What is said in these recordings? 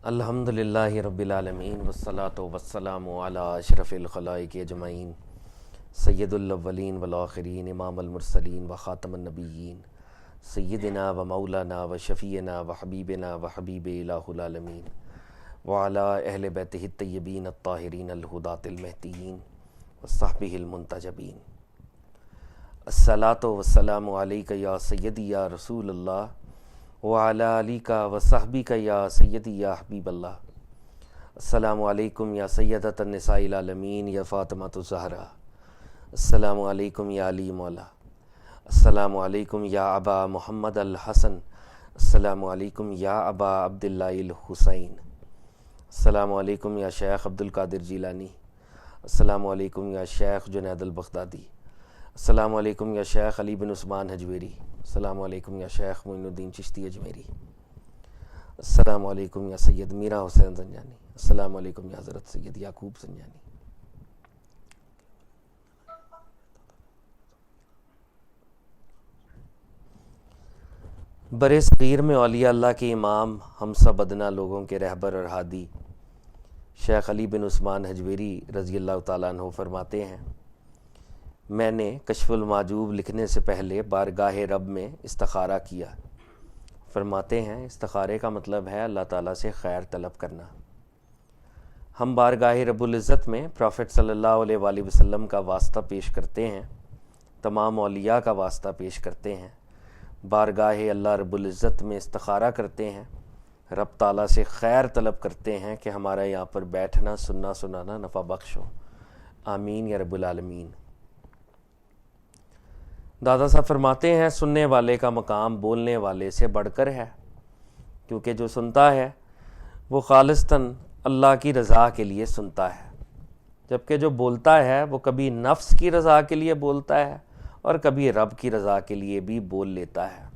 الحمدللہ رب العالمین والصلاة والسلام علی اشرف الخلائق اجمعین سید الاولین والآخرین امام المرسلین وخاتم النبیین سیدنا و مولانا و شفیعنا و حبیبنا و حبیب الہ العالمین وعلی اہل بیتہ الطیبین الطاہرین الہداۃ المہدیین وصحبہ المنتجبین۔ الصلاۃ والسلام علیک یا سیدی یا رسول اللہ وعلی آلک و صحبک یا سیدی یا حبیب اللہ۔ السلام علیکم یا سیدۃ النساء العالمین یا فاطمۃ الزہرا۔ السلام علیکم یا علی مولا۔ السلام علیکم یا ابا محمد الحسن۔ السلام علیکم یا ابا عبداللہ الحسین۔ السلام علیکم یا شیخ عبد القادر جیلانی۔ السلام علیکم یا شیخ جنید البغدادی۔ السلام علیکم یا شیخ علی بن عثمان حجویری۔ السلام علیکم یا شیخ معین الدین چشتی اجمیری۔ السلام علیکم یا سید میرا حسین زنجانی۔ السلام علیکم یا حضرت سید یعقوب زنجانی۔ بر صغیر میں اولیاء اللہ کے امام، ہم سب ادنا لوگوں کے رہبر اور ہادی شیخ علی بن عثمان حجویری رضی اللہ تعالیٰ عنہ فرماتے ہیں، میں نے کشف المحجوب لکھنے سے پہلے بارگاہ رب میں استخارہ کیا۔ فرماتے ہیں استخارے کا مطلب ہے اللہ تعالیٰ سے خیر طلب کرنا۔ ہم بارگاہ رب العزت میں پروفٹ صلی اللہ علیہ وآلہ وسلم کا واسطہ پیش کرتے ہیں، تمام اولیاء کا واسطہ پیش کرتے ہیں، بارگاہ اللہ رب العزت میں استخارہ کرتے ہیں، رب تعالیٰ سے خیر طلب کرتے ہیں کہ ہمارا یہاں پر بیٹھنا سننا سنانا نفع بخش ہو، آمین یا رب العالمین۔ دادا صاحب فرماتے ہیں سننے والے کا مقام بولنے والے سے بڑھ کر ہے، کیونکہ جو سنتا ہے وہ خالصتاً اللہ کی رضا کے لیے سنتا ہے، جبکہ جو بولتا ہے وہ کبھی نفس کی رضا کے لیے بولتا ہے اور کبھی رب کی رضا کے لیے بھی بول لیتا ہے۔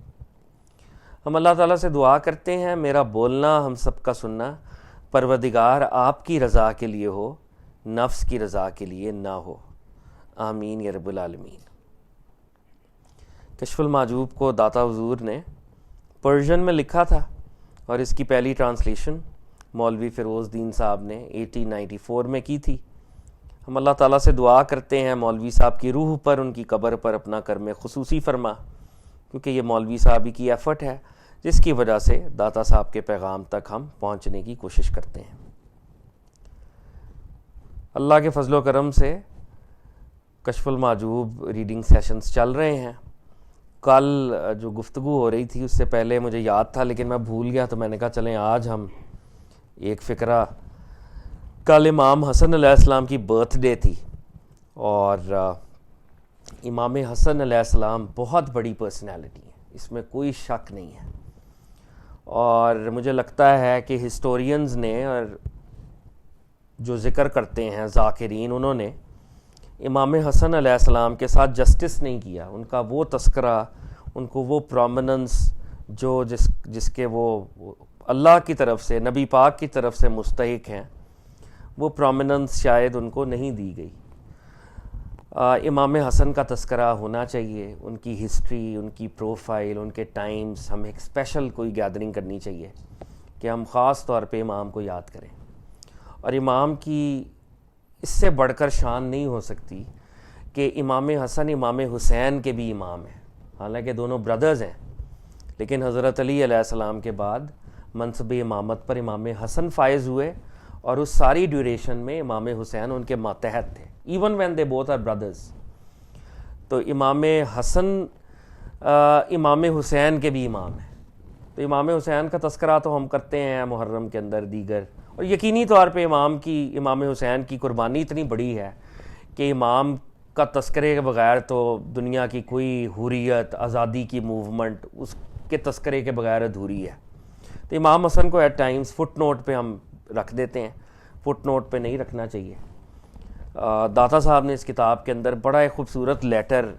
ہم اللہ تعالیٰ سے دعا کرتے ہیں میرا بولنا ہم سب کا سننا پروردگار آپ کی رضا کے لیے ہو، نفس کی رضا کے لیے نہ ہو، آمین یا رب العالمین۔ کشف المحجوب کو داتا حضور نے پرشین میں لکھا تھا اور اس کی پہلی ٹرانسلیشن مولوی فیروز دین صاحب نے 1894 میں کی تھی۔ ہم اللہ تعالیٰ سے دعا کرتے ہیں مولوی صاحب کی روح پر، ان کی قبر پر اپنا کرم خصوصی فرما، کیونکہ یہ مولوی صاحب ہی کی ایفرٹ ہے جس کی وجہ سے داتا صاحب کے پیغام تک ہم پہنچنے کی کوشش کرتے ہیں۔ اللہ کے فضل و کرم سے کشف المحجوب ریڈنگ سیشنز چل رہے ہیں۔ کل جو گفتگو ہو رہی تھی اس سے پہلے مجھے یاد تھا لیکن میں بھول گیا، تو میں نے کہا چلیں آج ہم ایک فقرہ، کل امام حسن علیہ السلام کی برتھ ڈے تھی اور امام حسن علیہ السلام بہت بڑی پرسنالٹی ہے، اس میں کوئی شک نہیں ہے، اور مجھے لگتا ہے کہ ہسٹورینز نے اور جو ذکر کرتے ہیں ذاکرین، انہوں نے امام حسن علیہ السلام کے ساتھ جسٹس نہیں کیا۔ ان کا وہ تذکرہ، ان کو وہ پرومیننس جو جس کے وہ اللہ کی طرف سے، نبی پاک کی طرف سے مستحق ہیں، وہ پرومیننس شاید ان کو نہیں دی گئی۔ امام حسن کا تذکرہ ہونا چاہیے، ان کی ہسٹری، ان کی پروفائل، ان کے ٹائمز، ہم ایک اسپیشل کوئی گیدرنگ کرنی چاہیے کہ ہم خاص طور پہ امام کو یاد کریں۔ اور امام کی اس سے بڑھ کر شان نہیں ہو سکتی کہ امام حسن امام حسین کے بھی امام ہیں، حالانکہ دونوں بردرز ہیں، لیکن حضرت علی علیہ السلام کے بعد منصب امامت پر امام حسن فائز ہوئے، اور اس ساری ڈیوریشن میں امام حسین ان کے ماتحت تھے، even when they both are brothers. تو امام حسن امام حسین کے بھی امام ہیں، تو امام حسین کا تذکرہ تو ہم کرتے ہیں محرم کے اندر دیگر، اور یقینی طور پہ امام حسین کی قربانی اتنی بڑی ہے کہ امام کا تذکرے کے بغیر تو دنیا کی کوئی حریت، آزادی کی موومنٹ اس کے تذکرے کے بغیر ادھوری ہے۔ تو امام حسن کو ایٹ ٹائمز فٹ نوٹ پہ ہم رکھ دیتے ہیں، فٹ نوٹ پہ نہیں رکھنا چاہیے۔ داتا صاحب نے اس کتاب کے اندر بڑا ایک خوبصورت لیٹر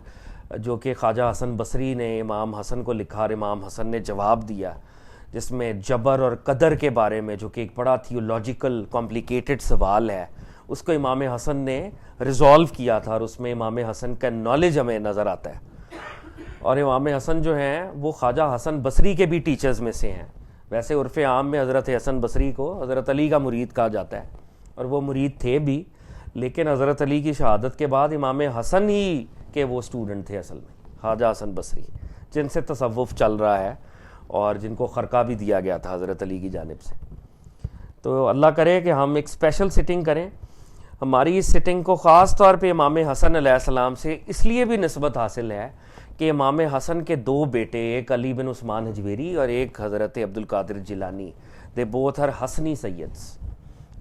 جو کہ خواجہ حسن بصری نے امام حسن کو لکھا اور امام حسن نے جواب دیا، جس میں جبر اور قدر کے بارے میں، جو کہ ایک بڑا تھیولوجیکل کمپلیکیٹڈ سوال ہے، اس کو امام حسن نے ریزالو کیا تھا، اور اس میں امام حسن کا نالج ہمیں نظر آتا ہے۔ اور امام حسن جو ہیں وہ خواجہ حسن بصری کے بھی ٹیچرز میں سے ہیں، ویسے عرف عام میں حضرت حسن بصری کو حضرت علی کا مرید کہا جاتا ہے، اور وہ مرید تھے بھی، لیکن حضرت علی کی شہادت کے بعد امام حسن ہی کے وہ سٹوڈنٹ تھے اصل میں، خواجہ حسن بصری، جن سے تصوف چل رہا ہے اور جن کو خرقہ بھی دیا گیا تھا حضرت علی کی جانب سے۔ تو اللہ کرے کہ ہم ایک اسپیشل سٹنگ کریں۔ ہماری اس سٹنگ کو خاص طور پہ امام حسن علیہ السلام سے اس لیے بھی نسبت حاصل ہے کہ امام حسن کے دو بیٹے، ایک علی بن عثمان حجویری اور ایک حضرت Abdul Qadir Jilani, they both are Hasani Syeds,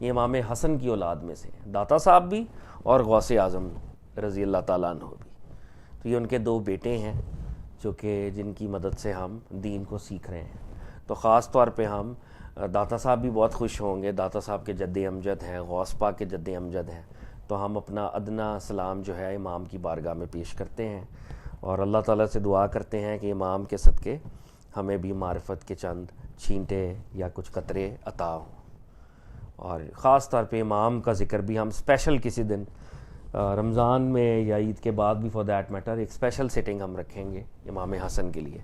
یہ امام حسن کی اولاد میں سے داتا صاحب بھی اور غوث اعظم رضی اللہ تعالیٰ عنہ بھی۔ تو یہ ان کے دو بیٹے ہیں جو کہ جن کی مدد سے ہم دین کو سیکھ رہے ہیں۔ تو خاص طور پہ ہم داتا صاحب بھی بہت خوش ہوں گے، داتا صاحب کے جد امجد ہیں، غوث پاک کے جد امجد ہیں، تو ہم اپنا ادنا سلام جو ہے امام کی بارگاہ میں پیش کرتے ہیں اور اللہ تعالیٰ سے دعا کرتے ہیں کہ امام کے صدقے ہمیں بھی معرفت کے چند چھینٹے یا کچھ قطرے عطا ہوں۔ اور خاص طور پہ امام کا ذکر بھی ہم اسپیشل کسی دن رمضان میں یا عید کے بعد بھی فار دیٹ میٹر ایک اسپیشل سیٹنگ ہم رکھیں گے امام حسن کے لیے،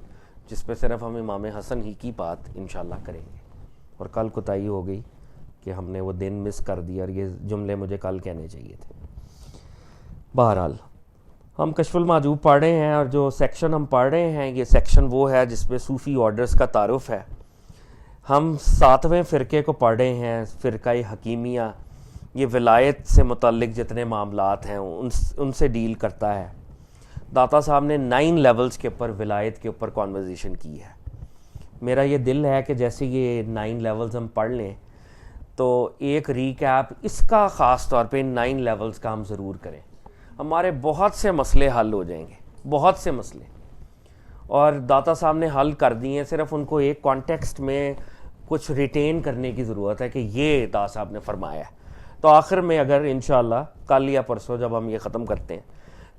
جس پہ صرف ہم امام حسن ہی کی بات انشاءاللہ کریں گے۔ اور کل کوتاہی ہو گئی کہ ہم نے وہ دن مس کر دیا اور یہ جملے مجھے کل کہنے چاہیے تھے۔ بہرحال ہم کشف المحجوب پڑھ رہے ہیں، اور جو سیکشن ہم پڑھ رہے ہیں یہ سیکشن وہ ہے جس پہ صوفی آرڈرز کا تعارف ہے۔ ہم 7ویں فرقے کو پڑھ رہے ہیں، فرقہ حکیمیہ۔ یہ ولایت سے متعلق جتنے معاملات ہیں ان سے ڈیل کرتا ہے۔ داتا صاحب نے 9 لیولز کے اوپر ولایت کے اوپر کانورزیشن کی ہے۔ میرا یہ دل ہے کہ جیسے یہ 9 لیولز ہم پڑھ لیں تو ایک ریکیپ اس کا خاص طور پہ 9 لیولز کا ہم ضرور کریں، ہمارے بہت سے مسئلے حل ہو جائیں گے، بہت سے مسئلے، اور داتا صاحب نے حل کر دیے ہیں، صرف ان کو ایک کانٹیکسٹ میں کچھ ریٹین کرنے کی ضرورت ہے کہ یہ داتا صاحب نے فرمایا ہے۔ تو آخر میں اگر انشاءاللہ کل یا پرسوں جب ہم یہ ختم کرتے ہیں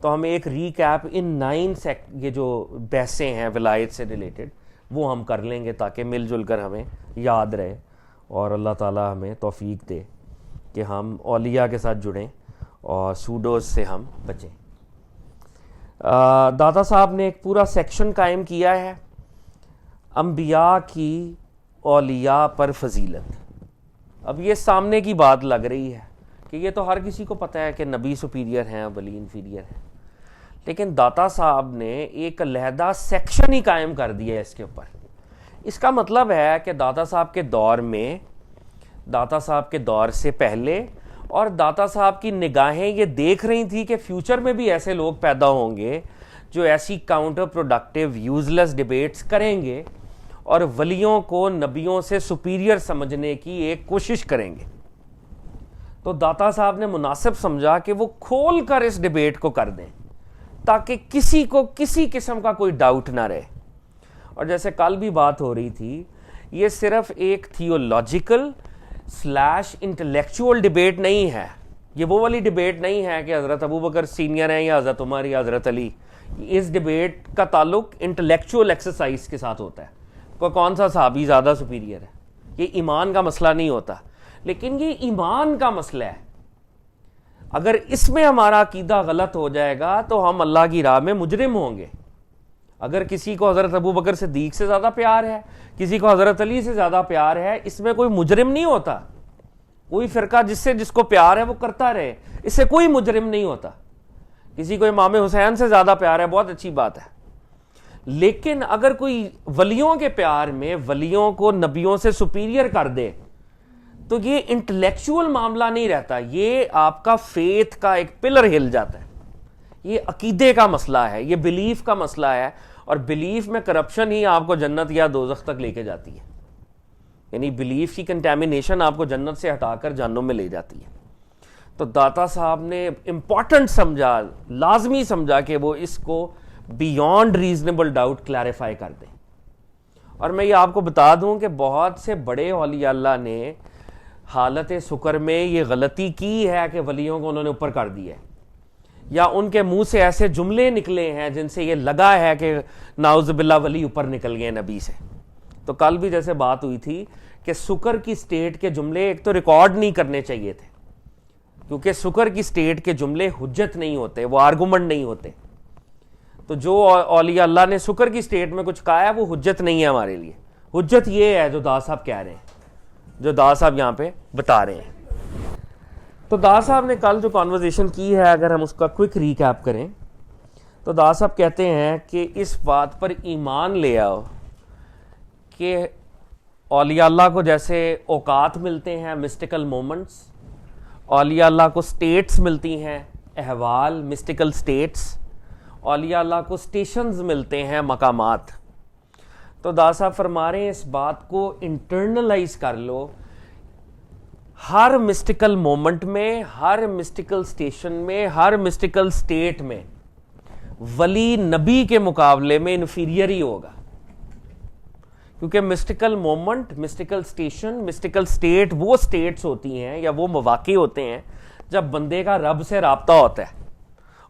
تو ہم ایک ریکیپ ان 9 یہ جو بحثیں ہیں ولایت سے ریلیٹڈ وہ ہم کر لیں گے، تاکہ مل جل کر ہمیں یاد رہے، اور اللہ تعالیٰ ہمیں توفیق دے کہ ہم اولیاء کے ساتھ جڑیں اور سوڈوز سے ہم بچیں۔ داتا صاحب نے ایک پورا سیکشن قائم کیا ہے انبیاء کی اولیاء پر فضیلت۔ اب یہ سامنے کی بات لگ رہی ہے کہ یہ تو ہر کسی کو پتہ ہے کہ نبی سپیریئر ہیں، ولی انفیریئر ہیں، لیکن داتا صاحب نے ایک علیحدہ سیکشن ہی قائم کر دیا ہے اس کے اوپر۔ اس کا مطلب ہے کہ داتا صاحب کے دور میں، داتا صاحب کے دور سے پہلے، اور داتا صاحب کی نگاہیں یہ دیکھ رہی تھی کہ فیوچر میں بھی ایسے لوگ پیدا ہوں گے جو ایسی کاؤنٹر پروڈکٹیو یوزلیس ڈیبیٹس کریں گے اور ولیوں کو نبیوں سے سپیریئر سمجھنے کی ایک کوشش کریں گے۔ تو داتا صاحب نے مناسب سمجھا کہ وہ کھول کر اس ڈیبیٹ کو کر دیں تاکہ کسی کو کسی قسم کا کوئی ڈاؤٹ نہ رہے۔ اور جیسے کل بھی بات ہو رہی تھی، یہ صرف ایک تھیولوجیکل / انٹلیکچوئل ڈیبیٹ نہیں ہے، یہ وہ والی ڈیبیٹ نہیں ہے کہ حضرت ابوبکر سینئر ہیں یا حضرت عمر یا حضرت علی۔ اس ڈیبیٹ کا تعلق انٹلیکچوئل ایکسرسائز کے ساتھ ہوتا ہے، کون سا صحابی زیادہ سپیریئر ہے، یہ ایمان کا مسئلہ نہیں ہوتا، لیکن یہ ایمان کا مسئلہ ہے۔ اگر اس میں ہمارا عقیدہ غلط ہو جائے گا تو ہم اللہ کی راہ میں مجرم ہوں گے۔ اگر کسی کو حضرت ابوبکر صدیق سے زیادہ پیار ہے، کسی کو حضرت علی سے زیادہ پیار ہے، اس میں کوئی مجرم نہیں ہوتا۔ کوئی فرقہ جس کو پیار ہے وہ کرتا رہے، اس سے کوئی مجرم نہیں ہوتا۔ کسی کو امام حسین سے زیادہ پیار ہے، بہت اچھی بات ہے، لیکن اگر کوئی ولیوں کے پیار میں ولیوں کو نبیوں سے سپیریئر کر دے تو یہ انٹلیکچوئل معاملہ نہیں رہتا، یہ آپ کا فیتھ کا ایک پلر ہل جاتا ہے، یہ عقیدے کا مسئلہ ہے، یہ بلیف کا مسئلہ ہے، اور بلیف میں کرپشن ہی آپ کو جنت یا دوزخ تک لے کے جاتی ہے، یعنی بلیف کی کنٹیمینیشن آپ کو جنت سے ہٹا کر جہنم میں لے جاتی ہے۔ تو داتا صاحب نے امپورٹنٹ سمجھا، لازمی سمجھا کہ وہ اس کو بیونڈ ریزنیبل ڈاؤٹ کلیریفائی کر دیں۔ اور میں یہ آپ کو بتا دوں کہ بہت سے بڑے اولیاء اللہ نے حالت سکر میں یہ غلطی کی ہے کہ ولیوں کو انہوں نے اوپر کر دیا ہے، یا ان کے منہ سے ایسے جملے نکلے ہیں جن سے یہ لگا ہے کہ نعوذ باللہ ولی اوپر نکل گئے نبی سے۔ تو کل بھی جیسے بات ہوئی تھی کہ سکر کی سٹیٹ کے جملے ایک تو ریکارڈ نہیں کرنے چاہیے تھے، کیونکہ سکر کی سٹیٹ کے جملے حجت نہیں ہوتے، وہ آرگومنٹ نہیں ہوتے۔ تو جو اولیاء اللہ نے سکر کی سٹیٹ میں کچھ کہا ہے وہ حجت نہیں ہے ہمارے لیے، حجت یہ ہے جو دادا صاحب کہہ رہے ہیں، جو دادا صاحب یہاں پہ بتا رہے ہیں۔ تو دادا صاحب نے کل جو کانورزیشن کی ہے، اگر ہم اس کا کوئک ریکیپ کریں تو دادا صاحب کہتے ہیں کہ اس بات پر ایمان لے آؤ کہ اولیاء اللہ کو جیسے اوقات ملتے ہیں، مسٹیکل مومنٹس، اولیاء اللہ کو سٹیٹس ملتی ہیں، احوال، مسٹیکل سٹیٹس، اولیاء اللہ کو سٹیشنز ملتے ہیں، مقامات۔ تو دادا صاحب فرما رہے ہیں اس بات کو انٹرنلائز کر لو، ہر مسٹیکل مومنٹ میں، ہر مسٹیکل سٹیشن میں، ہر مسٹیکل سٹیٹ میں ولی نبی کے مقابلے میں انفیریئر ہی ہوگا، کیونکہ mystical moment, mystical station, mystical state وہ سٹیٹس ہوتی ہیں یا وہ مواقع ہوتے ہیں جب بندے کا رب سے رابطہ ہوتا ہے،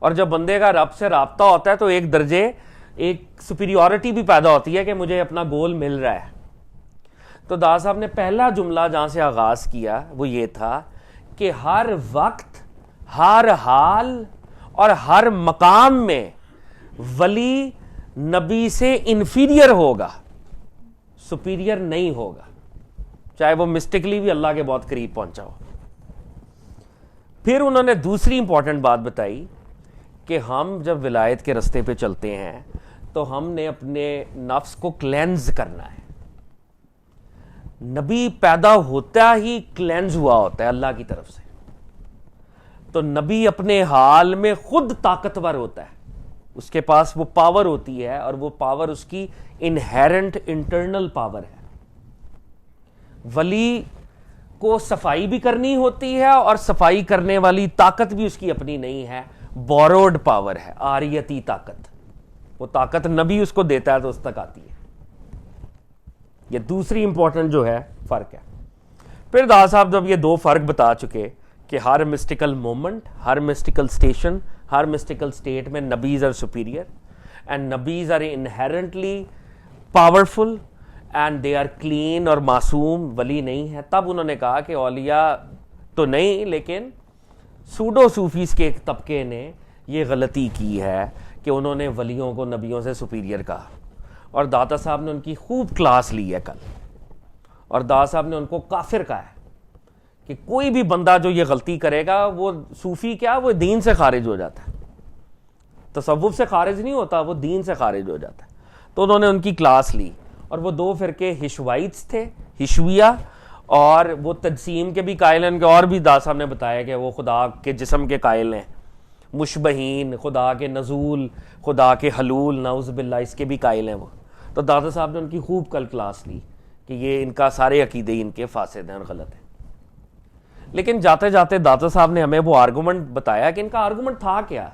اور جب بندے کا رب سے رابطہ ہوتا ہے تو ایک درجے، ایک سپیریورٹی بھی پیدا ہوتی ہے کہ مجھے اپنا گول مل رہا ہے۔ تو دادا صاحب نے پہلا جملہ جہاں سے آغاز کیا وہ یہ تھا کہ ہر وقت، ہر حال اور ہر مقام میں ولی نبی سے انفیریئر ہوگا، سپیریئر نہیں ہوگا، چاہے وہ مسٹکلی بھی اللہ کے بہت قریب پہنچا ہو۔ پھر انہوں نے دوسری امپورٹنٹ بات بتائی کہ ہم جب ولایت کے رستے پہ چلتے ہیں تو ہم نے اپنے نفس کو کلینز کرنا ہے۔ نبی پیدا ہوتا ہی کلینز ہوا ہوتا ہے اللہ کی طرف سے، تو نبی اپنے حال میں خود طاقتور ہوتا ہے، اس کے پاس وہ پاور ہوتی ہے، اور وہ پاور اس کی انہیرنٹ انٹرنل پاور ہے۔ ولی کو صفائی بھی کرنی ہوتی ہے، اور صفائی کرنے والی طاقت بھی اس کی اپنی نہیں ہے، بوروڈ پاور ہے، عاریتی طاقت۔ وہ طاقت نبی اس کو دیتا ہے تو اس تک آتی ہے۔ یہ دوسری امپورٹنٹ جو ہے فرق ہے۔ پھر دادا صاحب جب یہ دو فرق بتا چکے کہ ہر مسٹیکل مومنٹ، ہر مسٹیکل سٹیشن، ہر مسٹیکل سٹیٹ میں nabis are superior and nabis are inherently powerful and they are clean اور معصوم، ولی نہیں ہے، تب انہوں نے کہا کہ اولیاء تو نہیں، لیکن سوڈو صوفیز کے ایک طبقے نے یہ غلطی کی ہے کہ انہوں نے ولیوں کو نبیوں سے سپیریئر کہا، اور داتا صاحب نے ان کی خوب کلاس لی ہے کل، اور دادا صاحب نے ان کو کافر کہا ہے کہ کوئی بھی بندہ جو یہ غلطی کرے گا وہ صوفی کیا، وہ دین سے خارج ہو جاتا ہے، تصوف سے خارج نہیں ہوتا، وہ دین سے خارج ہو جاتا ہے۔ تو انہوں نے ان کی کلاس لی، اور وہ دو فرقے ہشوائٹس تھے، ہشویہ، اور وہ تجسیم کے بھی قائل ہیں، ان کے اور بھی دادا صاحب نے بتایا کہ وہ خدا کے جسم کے قائل ہیں، مشبہین، خدا کے نزول، خدا کے حلول، نعوذ باللہ، اس کے بھی قائل ہیں وہ۔ تو دادا صاحب نے ان کی خوب کل کلاس لی کہ یہ ان کا سارے عقیدے ان کے فاسد ہیں اور غلط ہیں۔ لیکن جاتے جاتے دادا صاحب نے ہمیں وہ آرگومنٹ بتایا کہ ان کا آرگومنٹ تھا کیا،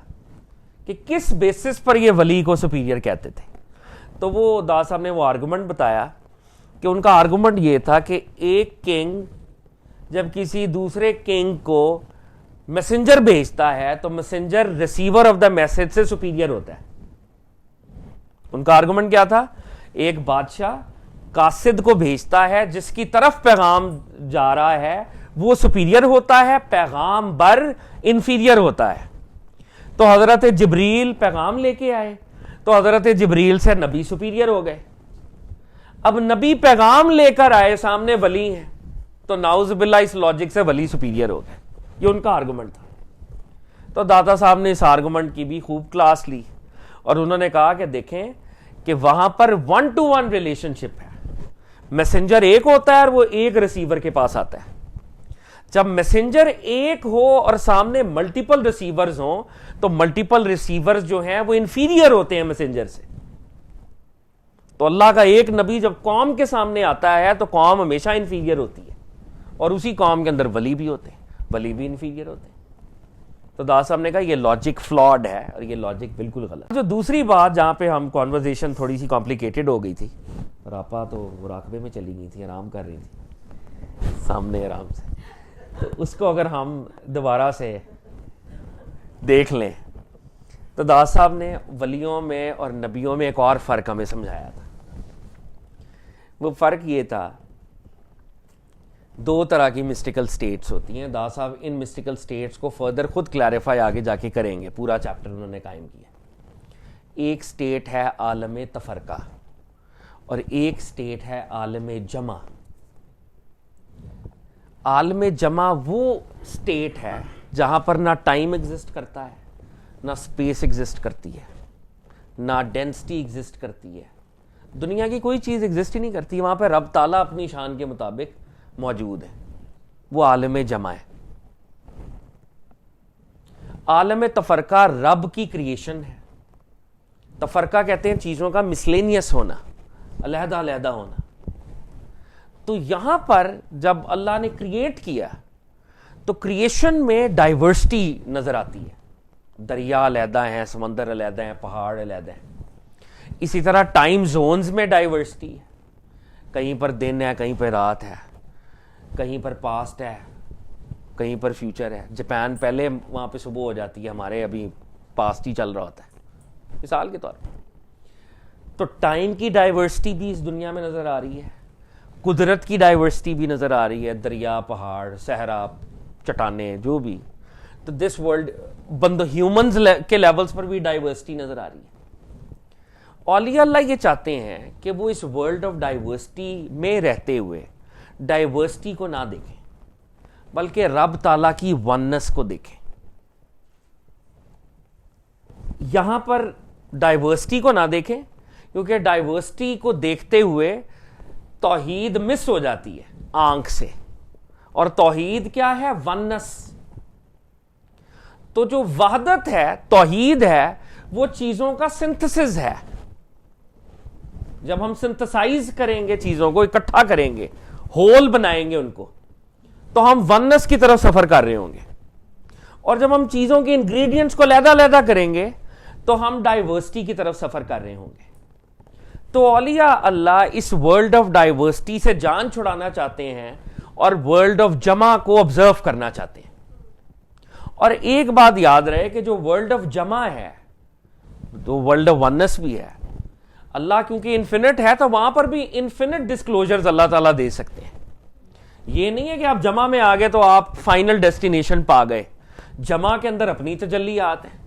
کہ کس بیسس پر یہ ولی کو سپیریئر کہتے تھے۔ تو وہ دادا صاحب نے وہ آرگومنٹ بتایا کہ ان کا آرگومنٹ یہ تھا کہ ایک کنگ جب کسی دوسرے کنگ کو میسنجر بھیجتا ہے تو messenger receiver of the message سے سپیریئر ہوتا ہے۔ ان کا آرگومنٹ کیا تھا؟ ایک بادشاہ قاصد کو بھیجتا ہے، جس کی طرف پیغام جا رہا ہے وہ سپیریئر ہوتا ہے، پیغام بر انفیریئر ہوتا ہے۔ تو حضرت جبریل پیغام لے کے آئے، تو حضرت جبریل سے نبی سپیریئر ہو گئے۔ اب نبی پیغام لے کر آئے، سامنے ولی ہیں، تو نعوذ باللہ اس لاجک سے ولی سپیریئر ہو گئے۔ یہ ان کا آرگومنٹ تھا۔ تو دادا صاحب نے اس آرگومنٹ کی بھی خوب کلاس لی، اور انہوں نے کہا کہ دیکھیں کہ وہاں پر 1 to 1 ریلیشن شپ ہے، میسنجر ایک ہوتا ہے اور وہ ایک ریسیور کے پاس آتا ہے۔ جب میسنجر ایک ہو اور سامنے ملٹیپل ریسیورز ہوں تو ملٹیپل ریسیورز جو ہیں وہ انفیریئر ہوتے ہیں میسنجر سے۔ تو اللہ کا ایک نبی جب قوم کے سامنے آتا ہے تو قوم ہمیشہ انفیریئر ہوتی ہے، اور اسی قوم کے اندر ولی بھی ہوتے ہیں، ولی بھی انفیریئر ہوتے ہیں۔ تو دادا صاحب نے کہا یہ لاجک فلاڈ ہے، اور یہ لاجک بالکل غلط۔ جو دوسری بات جہاں پہ ہم کانورزیشن تھوڑی سی کمپلیکیٹڈ ہو گئی تھی، راپا تو مراقبے میں چلی گئی تھی، آرام کر رہی تھی سامنے آرام سے، تو اس کو اگر ہم دوبارہ سے دیکھ لیں تو دادا صاحب نے ولیوں میں اور نبیوں میں ایک اور فرق ہمیں سمجھایا تھا۔ وہ فرق یہ تھا، دو طرح کی مسٹیکل سٹیٹس ہوتی ہیں۔ دادا صاحب ان مسٹیکل سٹیٹس کو فردر خود کلیریفائی آگے جا کے کریں گے، پورا چیپٹر انہوں نے قائم کیا۔ ایک سٹیٹ ہے عالم تفرقہ، اور ایک سٹیٹ ہے عالم جمع. عالم جمع وہ سٹیٹ ہے جہاں پر نہ ٹائم ایگزسٹ کرتا ہے, نہ اسپیس ایگزسٹ کرتی ہے, نہ ڈینسٹی ایگزسٹ کرتی ہے, دنیا کی کوئی چیز ایگزسٹ ہی نہیں کرتی. وہاں پہ رب تعالیٰ اپنی شان کے مطابق موجود ہے. وہ عالم جمع ہے. عالم تفرقہ رب کی کریشن ہے. تفرقہ کہتے ہیں چیزوں کا مسلینیس ہونا, علیحدہ علیحدہ ہونا. تو یہاں پر جب اللہ نے کریٹ کیا تو کریشن میں ڈائیورسٹی نظر آتی ہے. دریا علیحدہ ہیں, سمندر علیحدہ ہیں, پہاڑ علیحدہ ہیں. اسی طرح ٹائم زونز میں ڈائیورسٹی ہے. کہیں پر دن ہے, کہیں پر رات ہے, کہیں پر پاسٹ ہے, کہیں پر فیوچر ہے. جاپان پہلے وہاں پہ صبح ہو جاتی ہے, ہمارے ابھی پاسٹ ہی چل رہا ہوتا ہے مثال کے طور پر. تو ٹائم کی ڈائیورسٹی بھی اس دنیا میں نظر آ رہی ہے, قدرت کی ڈائیورسٹی بھی نظر آ رہی ہے, دریا, پہاڑ, صحرا, چٹانیں, جو بھی. تو دس ورلڈ بندہ ہیومنز کے لیولز پر بھی ڈائیورسٹی نظر آ رہی ہے. اولیاء اللہ یہ چاہتے ہیں کہ وہ اس ورلڈ آف ڈائیورسٹی میں رہتے ہوئے ڈائیورسٹی کو نہ دیکھیں, بلکہ رب تعالیٰ کی وننس کو دیکھیں. یہاں پر ڈائیورسٹی کو نہ دیکھیں, کیونکہ ڈائیورسٹی کو دیکھتے ہوئے توحید مس ہو جاتی ہے آنکھ سے. اور توحید کیا ہے؟ وننس. تو جو وحدت ہے, توحید ہے, وہ چیزوں کا سنتھسس ہے. جب ہم سنتھسائز کریں گے, چیزوں کو اکٹھا کریں گے, ہول بنائیں گے ان کو, تو ہم وننس کی طرف سفر کر رہے ہوں گے. اور جب ہم چیزوں کے انگریڈینٹس کو علیحدہ علیحدہ کریں گے تو ہم ڈائیورسٹی کی طرف سفر کر رہے ہوں گے. تو اولیاء اللہ اس ورلڈ آف ڈائیورسٹی سے جان چھڑانا چاہتے ہیں اور ورلڈ آف جمع کو آبزرو کرنا چاہتے ہیں. اور ایک بات یاد رہے کہ جو ورلڈ آف جمع ہے تو ورلڈ آف وننس بھی ہے. اللہ کیونکہ انفینٹ ہے تو وہاں پر بھی انفینٹ ڈسکلوجرز اللہ تعالیٰ دے سکتے ہیں. یہ نہیں ہے کہ آپ جمع میں آ گئے تو آپ فائنل ڈیسٹینیشن پا گئے. جمع کے اندر اپنی تجلیات ہیں,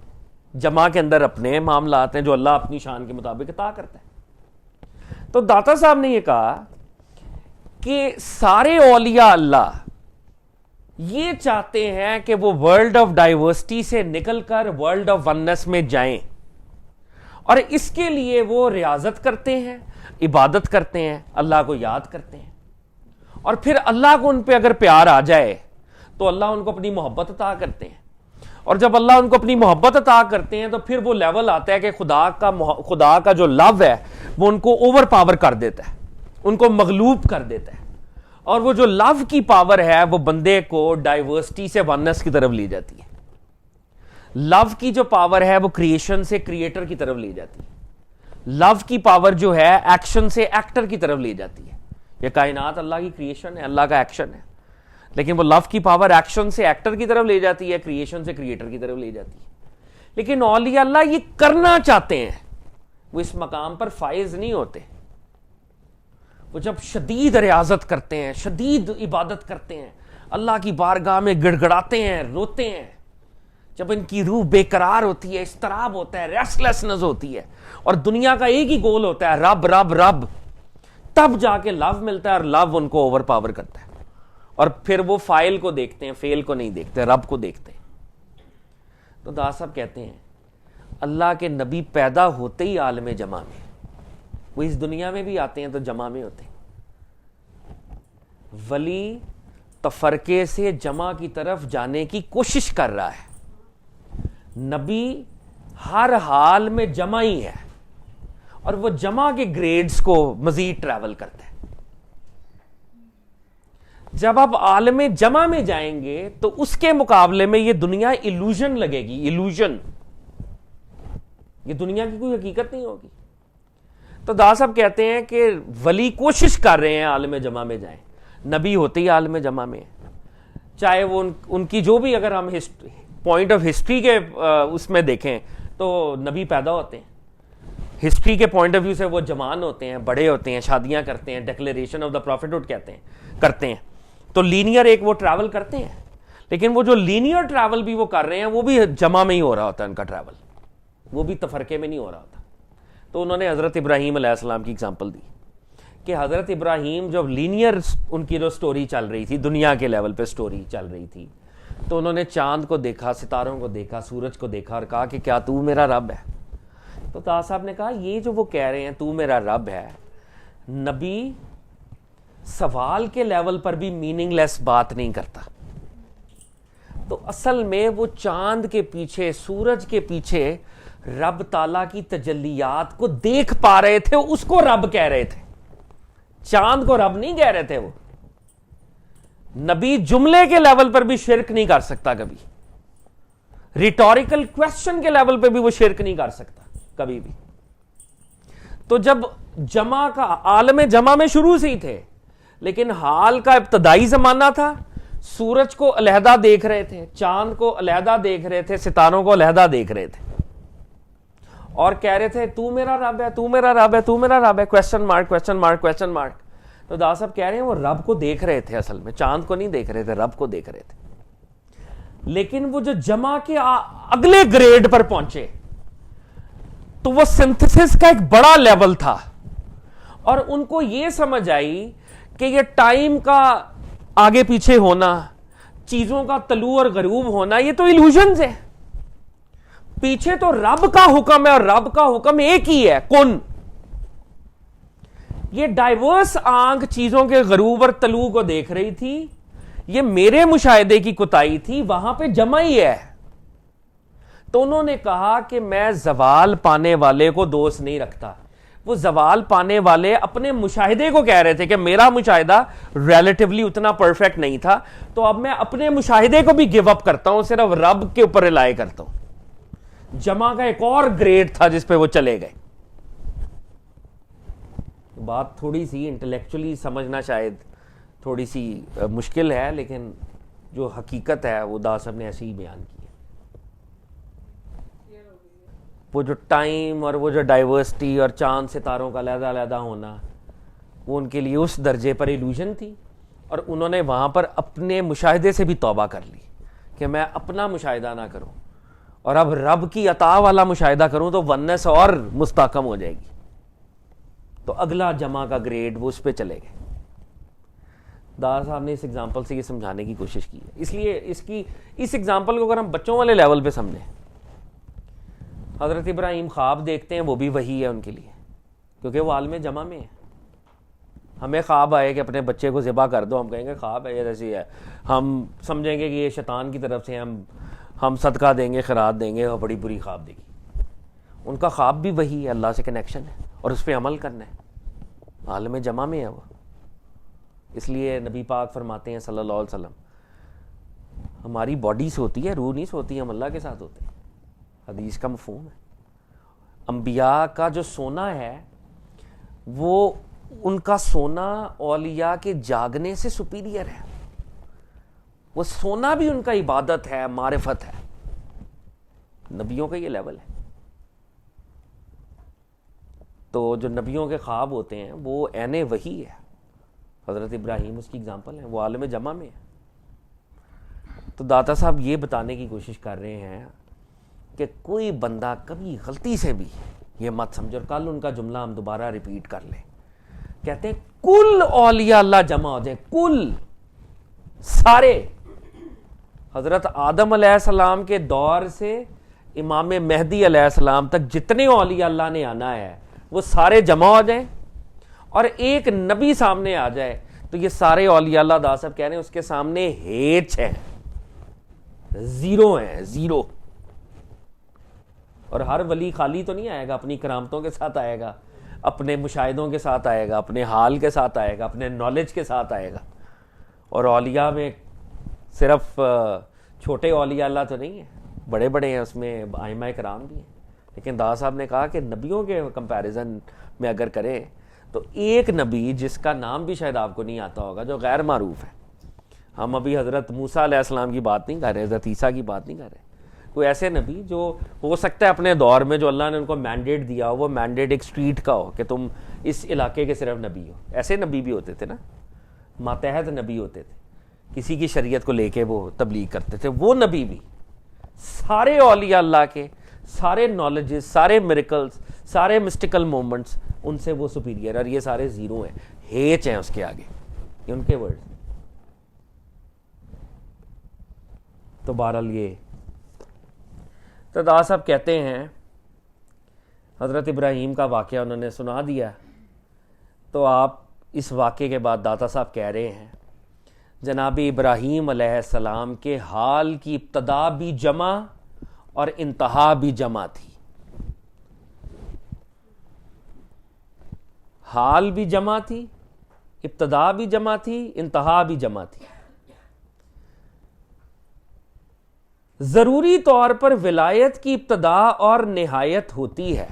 جمع کے اندر اپنے معاملات ہیں جو اللہ اپنی شان کے مطابق عطا کرتا ہے. تو داتا صاحب نے یہ کہا کہ سارے اولیاء اللہ یہ چاہتے ہیں کہ وہ ورلڈ آف ڈائیورسٹی سے نکل کر ورلڈ آف وننس میں جائیں, اور اس کے لیے وہ ریاضت کرتے ہیں, عبادت کرتے ہیں, اللہ کو یاد کرتے ہیں. اور پھر اللہ کو ان پہ اگر پیار آ جائے تو اللہ ان کو اپنی محبت عطا کرتے ہیں. اور جب اللہ ان کو اپنی محبت عطا کرتے ہیں تو پھر وہ لیول آتا ہے کہ خدا کا جو لو ہے وہ ان کو اوور پاور کر دیتا ہے, ان کو مغلوب کر دیتا ہے. اور وہ جو لو کی پاور ہے وہ بندے کو ڈائیورسٹی سے وننس کی طرف لے جاتی ہے. لو کی جو پاور ہے وہ کریشن سے کریٹر کی طرف لے جاتی ہے. لو کی پاور جو ہے ایکشن سے ایکٹر کی طرف لے جاتی ہے. یہ کائنات اللہ کی کریشن ہے, اللہ کا ایکشن ہے, لیکن وہ لو کی پاور ایکشن سے ایکٹر کی طرف لے جاتی ہے, کریشن سے کریٹر کی طرف لے جاتی ہے. لیکن اولیاء اللہ یہ کرنا چاہتے ہیں, وہ اس مقام پر فائز نہیں ہوتے. وہ جب شدید ریاضت کرتے ہیں, شدید عبادت کرتے ہیں, اللہ کی بارگاہ میں گڑ گڑاتے ہیں, روتے ہیں, جب ان کی روح بے قرار ہوتی ہے, اضطراب ہوتا ہے, ریسٹلیسنس ہوتی ہے, اور دنیا کا ایک ہی گول ہوتا ہے رب رب رب, تب جا کے لو ملتا ہے اور لو ان کو اوور پاور کرتا ہے. اور پھر وہ فائل کو دیکھتے ہیں, فیل کو نہیں دیکھتے, رب کو دیکھتے ہیں. تو داس صاحب کہتے ہیں اللہ کے نبی پیدا ہوتے ہی عالم جمع میں, وہ اس دنیا میں بھی آتے ہیں تو جمع میں ہوتے ہیں. ولی تفرقے سے جمع کی طرف جانے کی کوشش کر رہا ہے, نبی ہر حال میں جمع ہی ہے, اور وہ جمع کے گریڈز کو مزید ٹریول کرتا ہے. جب آپ عالم جمع میں جائیں گے تو اس کے مقابلے میں یہ دنیا ایلوژن لگے گی, ایلوژن, یہ دنیا کی کوئی حقیقت نہیں ہوگی. تو دا صاحب کہتے ہیں کہ ولی کوشش کر رہے ہیں عالم جمع میں جائیں, نبی ہوتے ہی عالم جمع میں, چاہے وہ ان کی جو بھی, اگر ہم پوائنٹ آف ہسٹری کے اس میں دیکھیں تو نبی پیدا ہوتے ہیں, ہسٹری کے پوائنٹ آف ویو سے وہ جوان ہوتے ہیں, بڑے ہوتے ہیں, شادیاں کرتے ہیں, ڈیکلیریشن آف دا پروفیٹہڈ کرتے ہیں. تو لینئر ایک وہ ٹریول کرتے ہیں, لیکن وہ جو لینئر ٹریول بھی وہ کر رہے ہیں وہ بھی جمع میں ہی ہو رہا ہوتا ہے ان کا ٹریول, وہ بھی تفرقے میں نہیں ہو رہا ہوتا. تو انہوں نے حضرت ابراہیم علیہ السلام کی اگزامپل دی. کہ حضرت ابراہیم جب لینئر ان کی جو سٹوری چل رہی تھی، دنیا کے لیول پہ سٹوری چل رہی تھی، تو انہوں نے چاند کو دیکھا، ستاروں کو دیکھا، سورج کو دیکھا اور کہا کہ کیا تو میرا رب ہے؟ تو طاہر صاحب نے کہا یہ جو وہ کہہ رہے ہیں تو میرا رب ہے، نبی سوال کے لیول پر بھی میننگ لیس بات نہیں کرتا. تو اصل میں وہ چاند کے پیچھے، سورج کے پیچھے رب تعالیٰ کی تجلیات کو دیکھ پا رہے تھے، اس کو رب کہہ رہے تھے، چاند کو رب نہیں کہہ رہے تھے. وہ نبی جملے کے لیول پر بھی شرک نہیں کر سکتا کبھی، ریٹوریکل کویسچن کے لیول پہ بھی وہ شرک نہیں کر سکتا کبھی بھی. تو جب جمع کا عالم جمع میں شروع سے ہی تھے، لیکن حال کا ابتدائی زمانہ تھا، سورج کو علیحدہ دیکھ رہے تھے، چاند کو علیحدہ دیکھ رہے تھے، ستاروں کو علیحدہ دیکھ رہے تھے اور کہہ رہے تھے تو میرا رب ہے، تو میرا رب ہے، تو میرا رب ہے، question mark question mark question mark. تو دا صاحب کہہ رہے ہیں وہ رب کو دیکھ رہے تھے، اصل میں چاند کو نہیں دیکھ رہے تھے، رب کو دیکھ رہے تھے. لیکن وہ جو جمع کے اگلے گریڈ پر پہنچے تو وہ سنتھسس کا ایک بڑا لیول تھا، اور ان کو یہ سمجھ آئی کہ یہ ٹائم کا آگے پیچھے ہونا، چیزوں کا طلوع اور غروب ہونا، یہ تو ایلوژنز ہے. پیچھے تو رب کا حکم ہے، اور رب کا حکم ایک ہی ہے، کن. یہ ڈائیورس آنکھ چیزوں کے غروب اور طلوع کو دیکھ رہی تھی، یہ میرے مشاہدے کی کوتاہی تھی، وہاں پہ جمع ہی ہے. تو انہوں نے کہا کہ میں زوال پانے والے کو دوست نہیں رکھتا. وہ زوال پانے والے اپنے مشاہدے کو کہہ رہے تھے کہ میرا مشاہدہ ریلیٹیولی اتنا پرفیکٹ نہیں تھا، تو اب میں اپنے مشاہدے کو بھی گیو اپ کرتا ہوں، صرف رب کے اوپر ریلائی کرتا ہوں. جمع کا ایک اور گریڈ تھا جس پہ وہ چلے گئے. بات تھوڑی سی انٹلیکچولی سمجھنا شاید تھوڑی سی مشکل ہے، لیکن جو حقیقت ہے وہ دا صاحب نے ایسے ہی بیان کی ہے. وہ جو ٹائم اور وہ جو ڈائیورسٹی اور چاند ستاروں کا علیحدہ علیحدہ ہونا، وہ ان کے لیے اس درجے پر ایلوژن تھی، اور انہوں نے وہاں پر اپنے مشاہدے سے بھی توبہ کر لی کہ میں اپنا مشاہدہ نہ کروں اور اب رب کی عطا والا مشاہدہ کروں تو ونس اور مستحکم ہو جائے گی. تو اگلا جمع کا گریڈ وہ اس پہ چلے گئے. دار صاحب نے اس ایگزامپل سے یہ سمجھانے کی کوشش کی ہے. اس لیے اس ایگزامپل کو اگر ہم بچوں والے لیول پہ سمجھیں، حضرت ابراہیم خواب دیکھتے ہیں، وہ بھی وہی ہے ان کے لیے، کیونکہ وہ عالم جمع میں ہے. ہمیں خواب آئے کہ اپنے بچے کو ذبح کر دو، ہم کہیں گے خواب ہے، یہ ایسی ہے، ہم سمجھیں گے کہ یہ شیطان کی طرف سے ہم صدقہ دیں گے، خیرات دیں گے، اور بڑی بری خواب دے گی. ان کا خواب بھی وہی ہے، اللہ سے کنیکشن ہے اور اس پہ عمل کرنا ہے، عالم جمع میں ہے وہ. اس لیے نبی پاک فرماتے ہیں صلی اللہ علیہ وسلم، ہماری باڈی سوتی ہے، روح نہیں سوتی، ہم اللہ کے ساتھ ہوتے ہیں. حدیث کا مفہوم ہے. انبیاء کا جو سونا ہے وہ ان کا سونا اولیاء کے جاگنے سے سپیریئر ہے. وہ سونا بھی ان کا عبادت ہے، معرفت ہے. نبیوں کا یہ لیول ہے. تو جو نبیوں کے خواب ہوتے ہیں وہ عین وحی ہے. حضرت ابراہیم اس کی اگزامپل ہے، وہ عالم جمع میں ہے. تو داتا صاحب یہ بتانے کی کوشش کر رہے ہیں کہ کوئی بندہ کبھی غلطی سے بھی یہ مت سمجھو. اور کل ان کا جملہ ہم دوبارہ ریپیٹ کر لیں. کہتے ہیں کل اولیاء اللہ جمع ہو جائیں، کل سارے. حضرت آدم علیہ السلام کے دور سے امام مہدی علیہ السلام تک جتنے اولیاء اللہ نے آنا ہے وہ سارے جمع ہو جائیں، اور ایک نبی سامنے آ جائے تو یہ سارے اولیاء اللہ دا صاحب کہہ رہے ہیں اس کے سامنے ہیچ ہے، زیرو ہے، زیرو. اور ہر ولی خالی تو نہیں آئے گا، اپنی کرامتوں کے ساتھ آئے گا، اپنے مشاہدوں کے ساتھ آئے گا، اپنے حال کے ساتھ آئے گا، اپنے نالج کے ساتھ آئے گا. اور اولیاء میں صرف چھوٹے اولیاء اللہ تو نہیں ہیں، بڑے بڑے ہیں، اس میں ائمہ کرام بھی ہیں. لیکن دا صاحب نے کہا کہ نبیوں کے کمپیریزن میں اگر کریں تو ایک نبی جس کا نام بھی شاید آپ کو نہیں آتا ہوگا، جو غیر معروف ہے. ہم ابھی حضرت موسیٰ علیہ السلام کی بات نہیں کر رہے، حضرت عیسیٰ کی بات نہیں کر رہے. کوئی ایسے نبی جو ہو سکتا ہے اپنے دور میں جو اللہ نے ان کو مینڈیٹ دیا ہو، وہ مینڈیٹ ایک اسٹریٹ کا ہو کہ تم اس علاقے کے صرف نبی ہو. ایسے نبی بھی ہوتے تھے نا، ماتحت نبی ہوتے تھے، کسی کی شریعت کو لے کے وہ تبلیغ کرتے تھے. وہ نبی بھی سارے اولیاء اللہ کے سارے نالجز، سارے میریکلز، سارے مسٹیکل مومنٹس، ان سے وہ سپیریئر، اور یہ سارے زیرو ہیں، ہیچ ہیں اس کے آگے، یہ ان کے ورڈ. تو بہرحال یہ تو دادا صاحب کہتے ہیں حضرت ابراہیم کا واقعہ انہوں نے سنا دیا. تو آپ اس واقعے کے بعد داتا صاحب کہہ رہے ہیں جناب ابراہیم علیہ السلام کے حال کی ابتدا بھی جمع اور انتہا بھی جمع تھی. حال بھی جمع تھی، ابتدا بھی جمع تھی، انتہا بھی جمع تھی. ضروری طور پر ولایت کی ابتدا اور نہایت ہوتی ہے.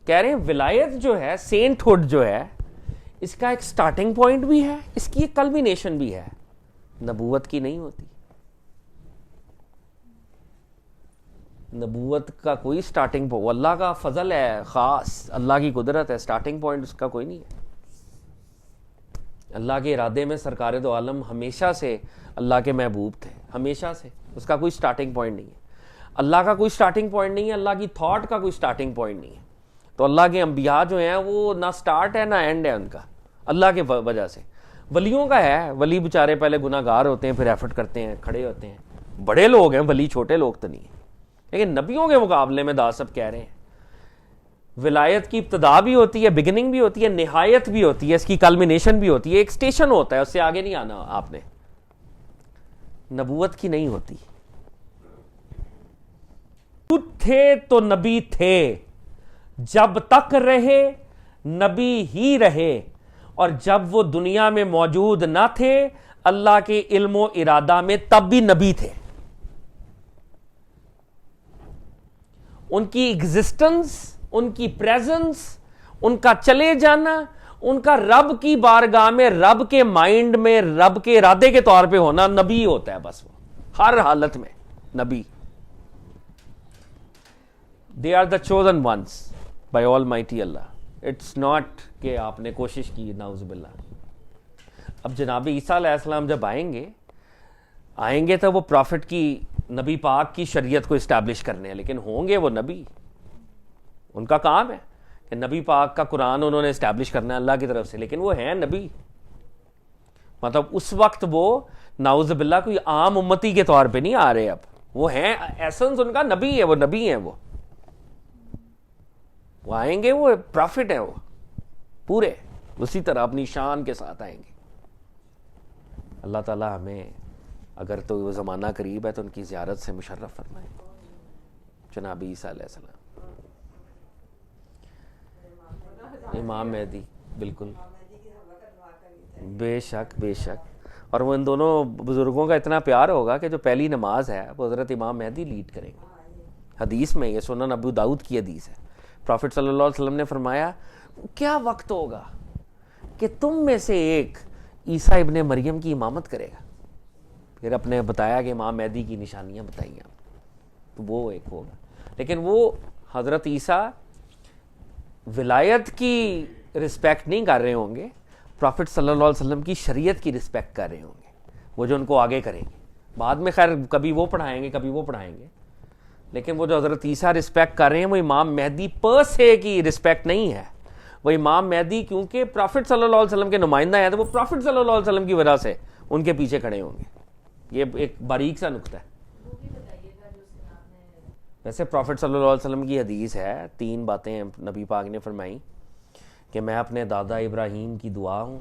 کہہ رہے ہیں ولایت جو ہے، سینٹ ہوڈ جو ہے، اس کا ایک سٹارٹنگ پوائنٹ بھی ہے، اس کی ایک کلمینیشن بھی ہے. نبوت کی نہیں ہوتی. نبوت کا کوئی سٹارٹنگ پوائنٹ، اللہ کا فضل ہے خاص، اللہ کی قدرت ہے، سٹارٹنگ پوائنٹ اس کا کوئی نہیں ہے. اللہ کے ارادے میں سرکار دو عالم ہمیشہ سے اللہ کے محبوب تھے، ہمیشہ سے. اس کا کوئی سٹارٹنگ پوائنٹ نہیں ہے. اللہ کا کوئی سٹارٹنگ پوائنٹ نہیں ہے، اللہ کی تھاٹ کا کوئی سٹارٹنگ پوائنٹ نہیں ہے. تو اللہ کے انبیاء جو ہیں وہ نہ سٹارٹ ہے نہ اینڈ ہے ان کا، اللہ کے وجہ سے. ولیوں کا ہے، ولی بیچارے پہلے گناہ گار ہوتے ہیں، پھر ایفرٹ کرتے ہیں، کھڑے ہوتے ہیں، بڑے لوگ ہیں ولی، چھوٹے لوگ تو نہیں ہیں. لیکن نبیوں کے مقابلے میں دادا صاحب کہہ رہے ہیں ولایت کی ابتدا بھی ہوتی ہے، بگننگ بھی ہوتی ہے، نہایت بھی ہوتی ہے، اس کی کلمینیشن بھی ہوتی ہے، ایک سٹیشن ہوتا ہے، اس سے آگے نہیں آنا آپ نے. نبوت کی نہیں ہوتی. تھے تو نبی تھے، جب تک رہے نبی ہی رہے، اور جب وہ دنیا میں موجود نہ تھے اللہ کے علم و ارادہ میں تب بھی نبی تھے. ان کی ایگزسٹنس، ان کی پریزنس، ان کا چلے جانا، ان کا رب کی بارگاہ میں، رب کے مائنڈ میں، رب کے ارادے کے طور پہ ہونا نبی ہوتا ہے. بس وہ ہر حالت میں نبی. They are the chosen ones by Almighty Allah. It's not کہ آپ نے کوشش کی، نعوذ باللہ. اب جناب عیسیٰ علیہ السلام جب آئیں گے تو وہ پروفٹ کی، نبی پاک کی شریعت کو اسٹیبلش کرنے ہیں، لیکن ہوں گے وہ نبی. ان کا کام ہے کہ نبی پاک کا قرآن انہوں نے اسٹیبلش کرنا ہے اللہ کی طرف سے، لیکن وہ ہیں نبی. مطلب اس وقت وہ نعوذ باللہ کوئی عام امتی کے طور پہ نہیں آ رہے، اب وہ ہیں، ایسنس ان کا نبی ہے، وہ نبی ہیں. وہ آئیں گے، وہ پروفٹ ہیں، وہ پورے اسی طرح اپنی شان کے ساتھ آئیں گے. اللہ تعالی ہمیں اگر تو وہ زمانہ قریب ہے تو ان کی زیارت سے مشرف فرمائے. جناب عیسیٰ علیہ السلام، امام مہدی، بالکل، بے شک بے شک. اور وہ ان دونوں بزرگوں کا اتنا پیار ہوگا کہ جو پہلی نماز ہے وہ حضرت امام مہدی لیڈ کریں گے. حدیث میں، یہ سنن ابو داؤد کی حدیث ہے، پروفٹ صلی اللہ علیہ وسلم نے فرمایا کیا وقت ہوگا کہ تم میں سے ایک عیسیٰ ابن مریم کی امامت کرے گا. پھر اپنے بتایا کہ امام مہدی کی نشانیاں بتائیں آپ، تو وہ ایک ہوگا. لیکن وہ حضرت عیسیٰ ولایت کی رسپیکٹ نہیں کر رہے ہوں گے، پروفٹ صلی اللہ علیہ وسلم کی شریعت کی رسپیکٹ کر رہے ہوں گے، وہ جو ان کو آگے کریں گے. بعد میں خیر کبھی وہ پڑھائیں گے، کبھی وہ پڑھائیں گے، لیکن وہ جو حضرت عیسیٰ رسپیکٹ کر رہے ہیں وہ امام مہدی پر سے کی رسپیکٹ نہیں ہے. وہ امام مہدی کیونکہ پروفٹ صلی اللہ علیہ وسلم کے نمائندہ ہیں تو وہ پروفٹ صلی اللہ علیہ وسلم کی وجہ سے ان کے پیچھے کھڑے ہوں گے. یہ ایک باریک سا نقطہ ہے. ویسے پروفٹ صلی اللہ علیہ وسلم کی حدیث ہے، 3 باتیں نبی پاک نے فرمائی کہ میں اپنے دادا ابراہیم کی دعا ہوں،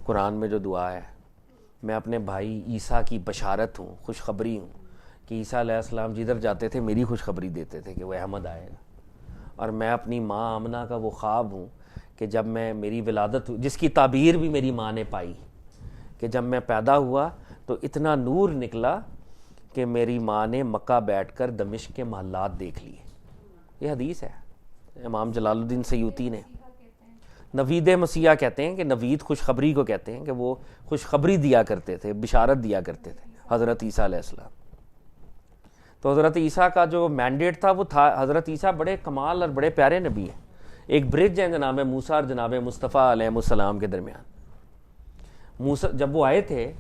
قرآن میں جو دعا ہے، میں اپنے بھائی عیسیٰ کی بشارت ہوں، خوشخبری ہوں کہ عیسیٰ علیہ السلام جدھر جاتے تھے میری خوشخبری دیتے تھے کہ وہ احمد آئے گا، اور میں اپنی ماں آمنہ کا وہ خواب ہوں کہ جب میں میری ولادت، جس کی تعبیر بھی میری ماں نے پائی کہ جب میں پیدا ہوا تو اتنا نور نکلا کہ میری ماں نے مکہ بیٹھ کر دمشق کے محلات دیکھ لیے. یہ حدیث ہے، امام جلال الدین سیوطی نے. نوید مسیح کہتے ہیں کہ نوید خوشخبری کو کہتے ہیں کہ وہ خوشخبری دیا کرتے تھے، بشارت دیا کرتے تھے حضرت عیسیٰ علیہ السلام. تو حضرت عیسیٰ کا جو مینڈیٹ تھا وہ تھا، حضرت عیسیٰ بڑے کمال اور بڑے پیارے نبی ہیں، ایک برج ہے جناب موسیٰ اور جناب مصطفیٰ علیہ السلام کے درمیان. موسیٰ جب وہ آئے تھے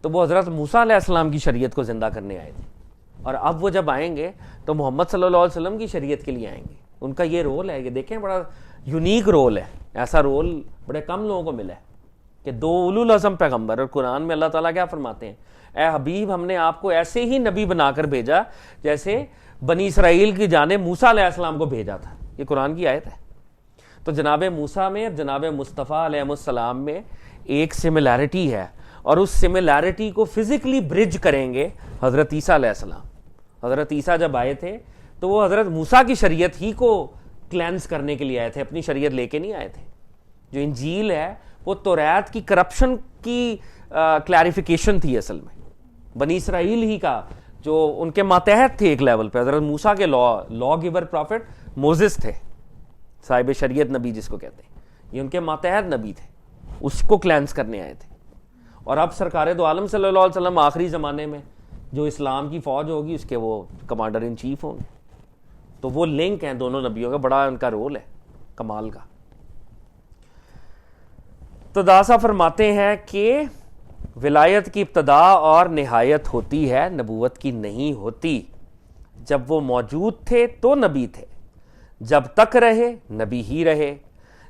تو وہ حضرت موسیٰ علیہ السلام کی شریعت کو زندہ کرنے آئے تھے. اور اب وہ جب آئیں گے تو محمد صلی اللہ علیہ وسلم کی شریعت کے لیے آئیں گے. ان کا یہ رول ہے, یہ دیکھیں بڑا یونیک رول ہے, ایسا رول بڑے کم لوگوں کو ملا ہے کہ دو اولو العزم پیغمبر. اور قرآن میں اللہ تعالیٰ کیا فرماتے ہیں, اے حبیب ہم نے آپ کو ایسے ہی نبی بنا کر بھیجا جیسے بنی اسرائیل کی جانب موسیٰ علیہ السلام کو بھیجا تھا. یہ قرآن کی آیت ہے. تو جناب موسیٰ میں اور جناب مصطفیٰ علیہ السلام میں ایک سملیرٹی ہے, اور اس سملیرٹی کو فزیکلی برج کریں گے حضرت عیسیٰ علیہ السلام. حضرت عیسیٰ جب آئے تھے تو وہ حضرت موسیٰ کی شریعت ہی کو کلینز کرنے کے لیے آئے تھے, اپنی شریعت لے کے نہیں آئے تھے. جو انجیل ہے وہ توریت کی کرپشن کی کلیریفیکیشن تھی اصل میں. بنی اسرائیل ہی کا جو ان کے ماتحت تھے ایک لیول پہ, حضرت موسیٰ کے لا گیور پروفٹ موزس تھے, صاحب شریعت نبی جس کو کہتے ہیں, یہ ان کے ماتحت نبی تھے, اس کو کلینز کرنے آئے تھے. اور اب سرکار دو عالم صلی اللہ علیہ وسلم آخری زمانے میں جو اسلام کی فوج ہوگی اس کے وہ کمانڈر ان چیف ہوں گے. تو وہ لنک ہیں دونوں نبیوں کا, بڑا ان کا رول ہے کمال کا. تو داسا فرماتے ہیں کہ ولایت کی ابتدا اور نہایت ہوتی ہے, نبوت کی نہیں ہوتی. جب وہ موجود تھے تو نبی تھے, جب تک رہے نبی ہی رہے.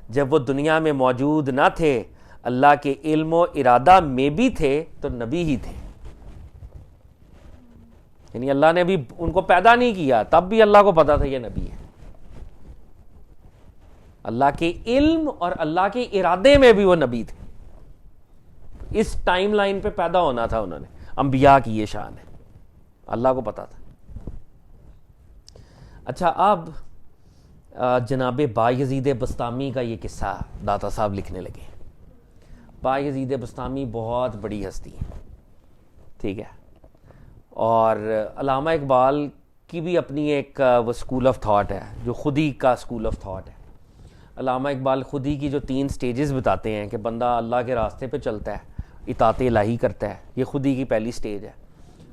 جب وہ دنیا میں موجود نہ تھے, اللہ کے علم و ارادہ میں بھی تھے تو نبی ہی تھے. یعنی اللہ نے بھی ان کو پیدا نہیں کیا, تب بھی اللہ کو پتا تھا یہ نبی ہے. اللہ کے علم اور اللہ کے ارادے میں بھی وہ نبی تھے. اس ٹائم لائن پہ پیدا ہونا تھا انہوں نے. انبیاء کی یہ شان ہے, اللہ کو پتا تھا. اچھا, اب جناب بایزید بسطامی کا یہ قصہ داتا صاحب لکھنے لگے. بایزید بسطامی بہت بڑی ہستی ہے, ٹھیک ہے, اور علامہ اقبال کی بھی اپنی ایک وہ اسکول آف تھاٹ ہے جو خودی کا اسکول آف تھاٹ ہے. علامہ اقبال خودی کی جو 3 سٹیجز بتاتے ہیں کہ بندہ اللہ کے راستے پہ چلتا ہے, اطاعت الہی کرتا ہے, یہ خودی کی پہلی سٹیج ہے.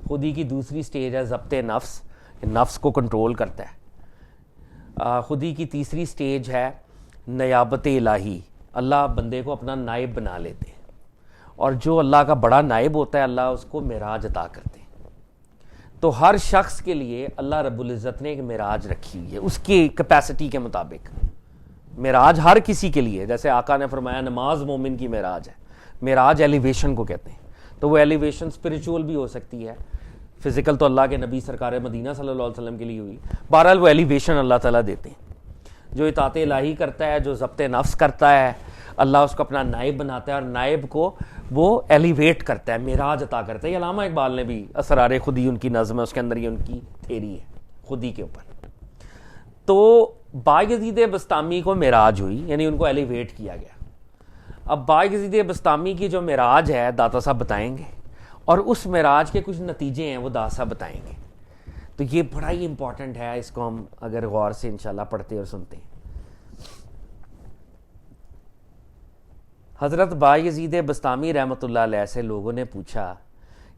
خودی کی دوسری سٹیج ہے ضبط نفس, نفس کو کنٹرول کرتا ہے. خودی کی تیسری سٹیج ہے نیابت الہی, اللہ بندے کو اپنا نائب بنا لیتے ہیں, اور جو اللہ کا بڑا نائب ہوتا ہے اللہ اس کو معراج عطا کرتے ہیں. تو ہر شخص کے لیے اللہ رب العزت نے ایک معراج رکھی ہوئی ہے اس کی کیپیسٹی کے مطابق. معراج ہر کسی کے لیے, جیسے آقا نے فرمایا نماز مومن کی معراج ہے. معراج ایلیویشن کو کہتے ہیں. تو وہ ایلیویشن اسپریچول بھی ہو سکتی ہے, فزیکل تو اللہ کے نبی سرکار مدینہ صلی اللہ علیہ وسلم کے لیے ہوئی. بہرحال وہ ایلیویشن اللہ تعالیٰ دیتے ہیں. جو اطاعت الہی کرتا ہے, جو ضبط نفس کرتا ہے, اللہ اس کو اپنا نائب بناتا ہے اور نائب کو وہ ایلیویٹ کرتا ہے, معراج عطا کرتا ہے. یہ علامہ اقبال نے بھی اسرار خودی ان کی نظم ہے, اس کے اندر یہ ان کی تھیری ہے خودی کے اوپر. تو بایزید بسطامی کو معراج ہوئی, یعنی ان کو ایلیویٹ کیا گیا. اب بایزید بسطامی کی جو معراج ہے داتا صاحب بتائیں گے, اور اس معراج کے کچھ نتیجے ہیں وہ داتا صاحب بتائیں گے. تو یہ بڑا ہی امپورٹنٹ ہے, اس کو ہم اگر غور سے انشاءاللہ پڑھتے اور سنتے ہیں. حضرت بایزید بسطامی رحمۃ اللہ علیہ سے لوگوں نے پوچھا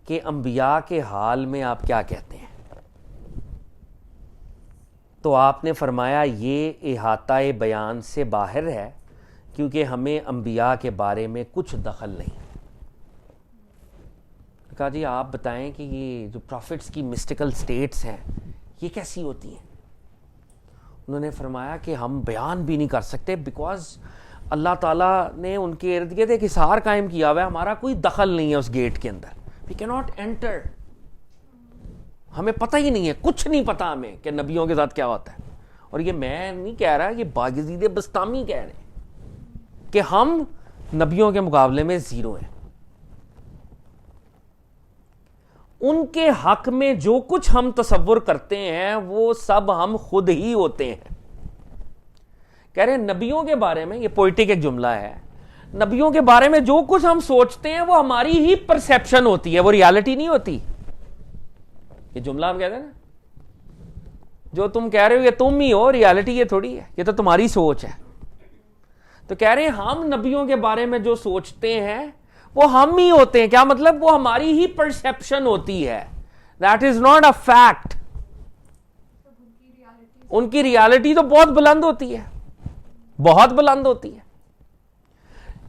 کہ انبیاء کے حال میں آپ کیا کہتے ہیں؟ تو آپ نے فرمایا یہ احاطہ بیان سے باہر ہے, کیونکہ ہمیں انبیاء کے بارے میں کچھ دخل نہیں. کہا جی آپ بتائیں کہ یہ جو پروفٹس کی مسٹیکل سٹیٹس ہیں یہ کیسی ہوتی ہیں؟ انہوں نے فرمایا کہ ہم بیان بھی نہیں کر سکتے, بیکاز اللہ تعالیٰ نے ان کے ارد گرد ایک حصار قائم کیا ہوا ہے, ہمارا کوئی دخل نہیں ہے اس گیٹ کے اندر. وی کی ناٹ انٹر, ہمیں پتہ ہی نہیں ہے, کچھ نہیں پتہ ہمیں کہ نبیوں کے ساتھ کیا ہوتا ہے. اور یہ میں نہیں کہہ رہا, یہ بایزید بسطامی کہہ رہے ہیں کہ ہم نبیوں کے مقابلے میں زیرو ہیں. ان کے حق میں جو کچھ ہم تصور کرتے ہیں وہ سب ہم خود ہی ہوتے ہیں. کہہ رہے ہیں نبیوں کے بارے میں, یہ پوئٹک ایک جملہ ہے, نبیوں کے بارے میں جو کچھ ہم سوچتے ہیں وہ ہماری ہی پرسیپشن ہوتی ہے, وہ ریالٹی نہیں ہوتی. یہ جملہ ہم کہتے ہیں نا, جو تم کہہ رہے ہو یہ تم ہی ہو, ریالٹی یہ تھوڑی ہے, یہ تو تمہاری سوچ ہے. تو کہہ رہے ہیں ہم نبیوں کے بارے میں جو سوچتے ہیں وہ ہم ہی ہوتے ہیں. کیا مطلب؟ وہ ہماری ہی پرسیپشن ہوتی ہے, that is not a fact. ان کی ریالٹی تو بہت بلند ہوتی ہے, بہت بلند ہوتی ہے.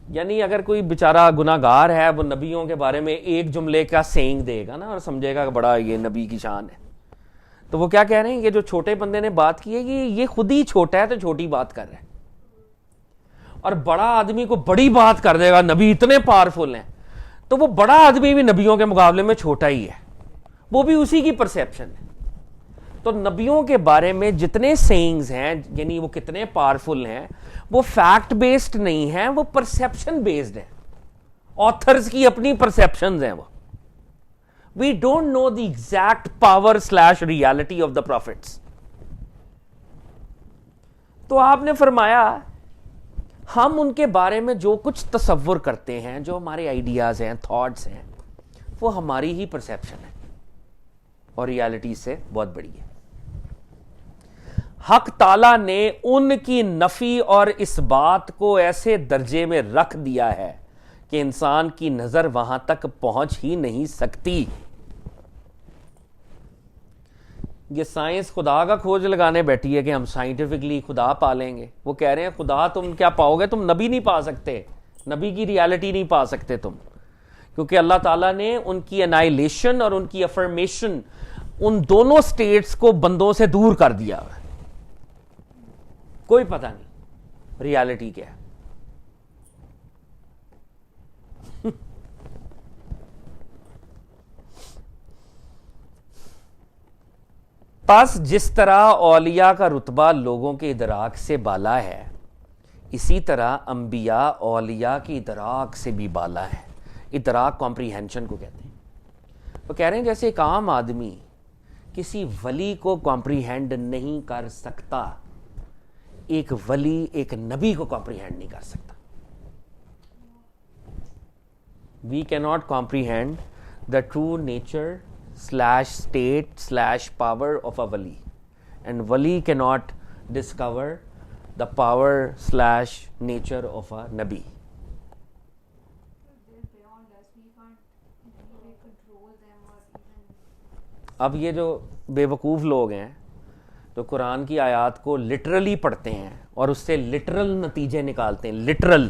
یعنی اگر کوئی بیچارہ گناہ گار ہے, وہ نبیوں کے بارے میں ایک جملے کا سینگ دے گا نا اور سمجھے گا کہ بڑا یہ نبی کی شان ہے, تو وہ کیا کہہ رہے ہیں؟ یہ جو چھوٹے بندے نے بات کی ہے کہ یہ خود ہی چھوٹا ہے تو چھوٹی بات کر رہا ہے، اور بڑا آدمی کو بڑی بات کر دے گا، نبی اتنے پاورفل ہیں، تو وہ بڑا آدمی بھی نبیوں کے مقابلے میں چھوٹا ہی ہے، وہ بھی اسی کی پرسیپشن ہے۔ تو نبیوں کے بارے میں جتنے سینگز ہیں، یعنی وہ کتنے پاورفل ہیں، وہ فیکٹ بیسڈ نہیں ہیں، وہ پرسیپشن بیسڈ ہیں، آتھرز کی اپنی پرسیپشنز ہیں۔ وہ we don't know the exact power / reality of the prophets. تو آپ نے فرمایا ہم ان کے بارے میں جو کچھ تصور کرتے ہیں، جو ہمارے آئیڈیاز ہیں، تھاٹس ہیں، وہ ہماری ہی پرسیپشن ہے اور ریالٹی سے بہت بڑی ہے۔ حق تعالیٰ نے ان کی نفی اور اس بات کو ایسے درجے میں رکھ دیا ہے کہ انسان کی نظر وہاں تک پہنچ ہی نہیں سکتی۔ یہ سائنس خدا کا کھوج لگانے بیٹھی ہے کہ ہم سائنٹیفکلی خدا پالیں گے۔ وہ کہہ رہے ہیں خدا تم کیا پاؤ گے؟ تم نبی نہیں پا سکتے، نبی کی ریالٹی نہیں پا سکتے تم، کیونکہ اللہ تعالیٰ نے ان کی انائلیشن اور ان کی افرمیشن، ان دونوں سٹیٹس کو بندوں سے دور کر دیا ہے۔ کوئی پتہ نہیں ریالٹی کیا ہے۔ پس جس طرح اولیاء کا رتبہ لوگوں کے ادراک سے بالا ہے، اسی طرح انبیاء اولیاء کی ادراک سے بھی بالا ہے۔ ادراک کمپریہنشن کو کہتے ہیں۔ وہ کہہ رہے ہیں جیسے ایک عام آدمی کسی ولی کو کمپریہینڈ نہیں کر سکتا، ایک ولی ایک نبی کو کمپریہینڈ نہیں کر سکتا۔ وی کی not comprehend the true nature / state / power of a wali, and wali cannot discover the power / nature of a nabi. اب یہ جو بے وقوف لوگ ہیں جو قرآن کی آیات کو لٹرلی پڑھتے ہیں اور اس سے لٹرل نتیجے نکالتے ہیں، لٹرل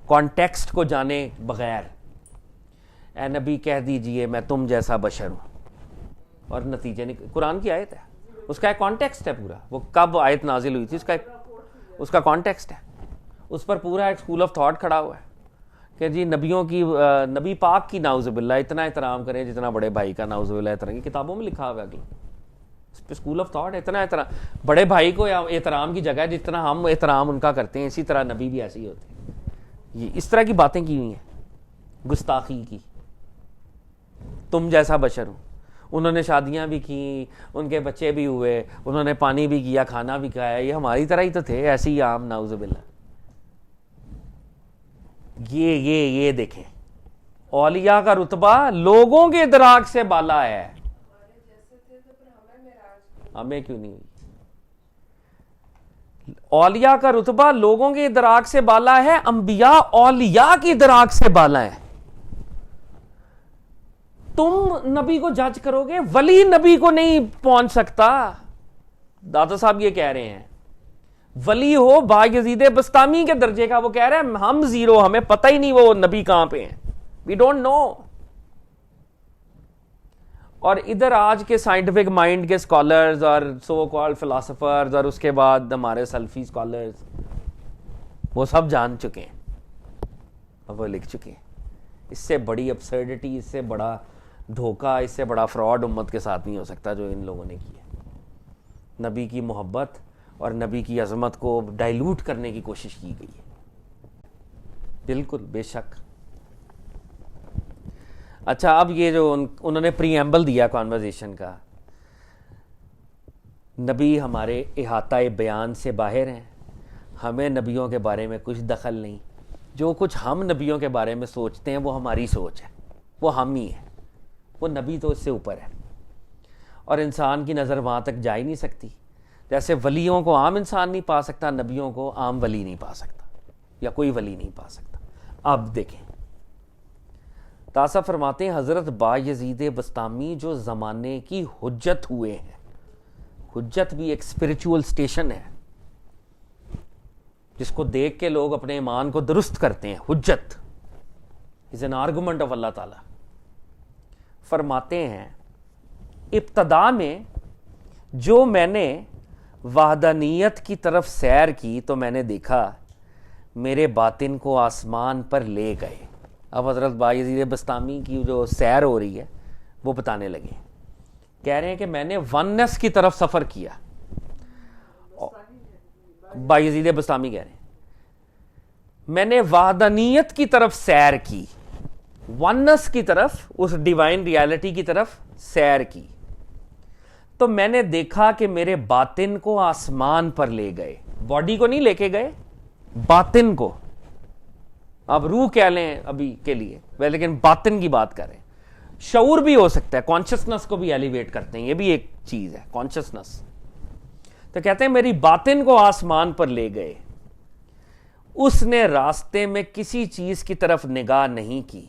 کانٹیکسٹ کو جانے بغیر، اے نبی کہہ دیجئے میں تم جیسا بشر ہوں، اور نتیجے قرآن کی آیت ہے، اس کا ایک کانٹیکسٹ ہے پورا، وہ کب آیت نازل ہوئی تھی اس کا کانٹیکسٹ ہے، اس پر پورا ایک اسکول آف تھاٹ کھڑا ہوا ہے کہ جی نبیوں کی، نبی پاک کی نعوذ باللہ اتنا احترام کریں جتنا بڑے بھائی کا، نعوذ باللہ احترام کی کتابوں میں لکھا ہوا ہے، اگلا اس پہ اسکول آف تھاٹ، اتنا احترام بڑے بھائی کو احترام کی جگہ جتنا ہم احترام ان کا کرتے ہیں، اسی طرح نبی بھی ایسے ہی ہوتے ہیں۔ یہ اس طرح کی باتیں کی ہوئی ہیں، گستاخی کی، تم جیسا بشر ہوں۔ انہوں نے شادیاں بھی کی، ان کے بچے بھی ہوئے، انہوں نے پانی بھی کیا، کھانا بھی کھایا، یہ ہماری طرح ہی تو تھے، ایسے ہی عام، نعوذ باللہ۔ یہ دیکھیں، اولیاء کا رتبہ لوگوں کے ادراک سے بالا ہے، ہمیں کیوں نہیں ہوئی؟ اولیاء کا رتبہ لوگوں کے ادراک سے بالا ہے، انبیاء اولیاء کی ادراک سے بالا ہے۔ تم نبی کو جج کرو گے، ولی نبی کو نہیں پہنچ سکتا۔ داتا صاحب یہ کہہ رہے ہیں ولی ہو بایزید بسطامی کے درجے کا، وہ کہہ رہے ہیں ہم زیرو، ہمیں پتہ ہی نہیں وہ نبی کہاں پہ ہیں، وی ڈونٹ نو۔ اور ادھر آج کے سائنٹیفک مائنڈ کے اسکالرز اور سو کالڈ فلاسفرز اور اس کے بعد ہمارے سلفی اسکالرز، وہ سب جان چکے ہیں اور وہ لکھ چکے ہیں۔ اس سے بڑی ابسرڈٹی، اس سے بڑا دھوکہ، اس سے بڑا فراڈ امت کے ساتھ نہیں ہو سکتا جو ان لوگوں نے کیا۔ نبی کی محبت اور نبی کی عظمت کو ڈائیلوٹ کرنے کی کوشش کی گئی ہے، بالکل بے شک۔ اچھا، اب یہ جو انہوں نے پری ایمبل دیا کانورزیشن کا، نبی ہمارے احاطہ بیان سے باہر ہیں، ہمیں نبیوں کے بارے میں کچھ دخل نہیں، جو کچھ ہم نبیوں کے بارے میں سوچتے ہیں وہ ہماری سوچ ہے، وہ ہم ہی ہیں، وہ نبی تو اس سے اوپر ہے، اور انسان کی نظر وہاں تک جا ہی نہیں سکتی۔ جیسے ولیوں کو عام انسان نہیں پا سکتا، نبیوں کو عام ولی نہیں پا سکتا، یا کوئی ولی نہیں پا سکتا۔ اب دیکھیں، تاسا فرماتے ہیں حضرت بایزید بسطامی جو زمانے کی حجت ہوئے ہیں، حجت بھی ایک اسپرچول سٹیشن ہے جس کو دیکھ کے لوگ اپنے ایمان کو درست کرتے ہیں، حجت از این آرگومنٹ آف اللہ تعالی۔ فرماتے ہیں ابتدا میں جو میں نے وحدانیت کی طرف سیر کی تو میں نے دیکھا میرے باطن کو آسمان پر لے گئے. اب حضرت بایزید بسطامی کی جو سیر ہو رہی ہے وہ بتانے لگے. کہہ رہے ہیں کہ میں نے وننس کی طرف سفر کیا. بایزید بسطامی کہہ رہے ہیں میں نے وحدانیت کی طرف سیر کی, وننس کی طرف, اس ڈیوائن ریالٹی کی طرف سیر کی, تو میں نے دیکھا کہ میرے باطن کو آسمان پر لے گئے. باڈی کو نہیں لے کے گئے, باطن کو. آپ روح کہہ لیں ابھی کے لیے, لیکن باطن کی بات کر رہے ہیں. شعور بھی ہو سکتا ہے, کانشسنس کو بھی ایلیویٹ کرتے ہیں, یہ بھی ایک چیز ہے کانشسنس. تو کہتے ہیں میری باطن کو آسمان پر لے گئے. اس نے راستے میں کسی چیز کی طرف نگاہ نہیں کی.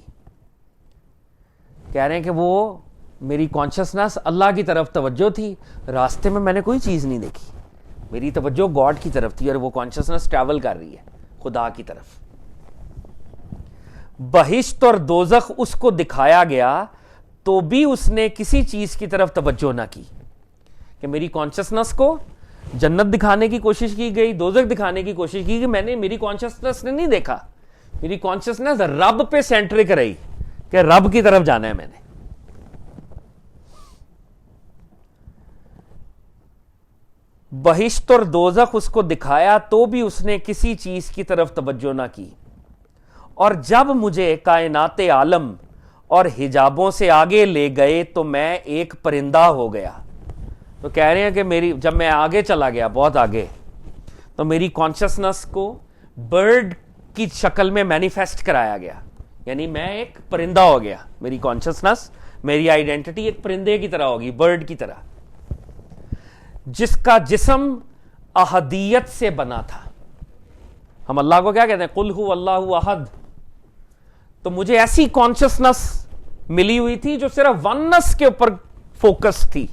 کہہ رہے ہیں کہ وہ میری کانشسنس اللہ کی طرف توجہ تھی, راستے میں نے کوئی چیز نہیں دیکھی. میری توجہ گاڈ کی طرف تھی اور وہ کانشسنس ٹریول کر رہی ہے خدا کی طرف. بہشت اور دوزخ اس کو دکھایا گیا تو بھی اس نے کسی چیز کی طرف توجہ نہ کی. کہ میری کانشسنس کو جنت دکھانے کی کوشش کی گئی, دوزخ دکھانے کی کوشش کی گئی, میری کانشسنس نے نہیں دیکھا. میری کانشسنس رب پہ سینٹرک رہی کہ رب کی طرف جانا ہے میں نے. بہشت اور دوزخ اس کو دکھایا تو بھی اس نے کسی چیز کی طرف توجہ نہ کی. اور جب مجھے کائنات عالم اور حجابوں سے آگے لے گئے تو میں ایک پرندہ ہو گیا. تو کہہ رہے ہیں کہ جب میں آگے چلا گیا, بہت آگے, تو میری کانشسنس کو برڈ کی شکل میں مینیفیسٹ کرایا گیا. یعنی میں ایک پرندہ ہو گیا. میری کانشسنس, میری آئیڈینٹی ایک پرندے کی طرح ہوگی, برڈ کی طرح, جس کا جسم احدیت سے بنا تھا. ہم اللہ کو کیا کہتے ہیں, قل ہو اللہ احد. تو مجھے ایسی کانشسنس ملی ہوئی تھی جو صرف وننس کے اوپر فوکس تھی.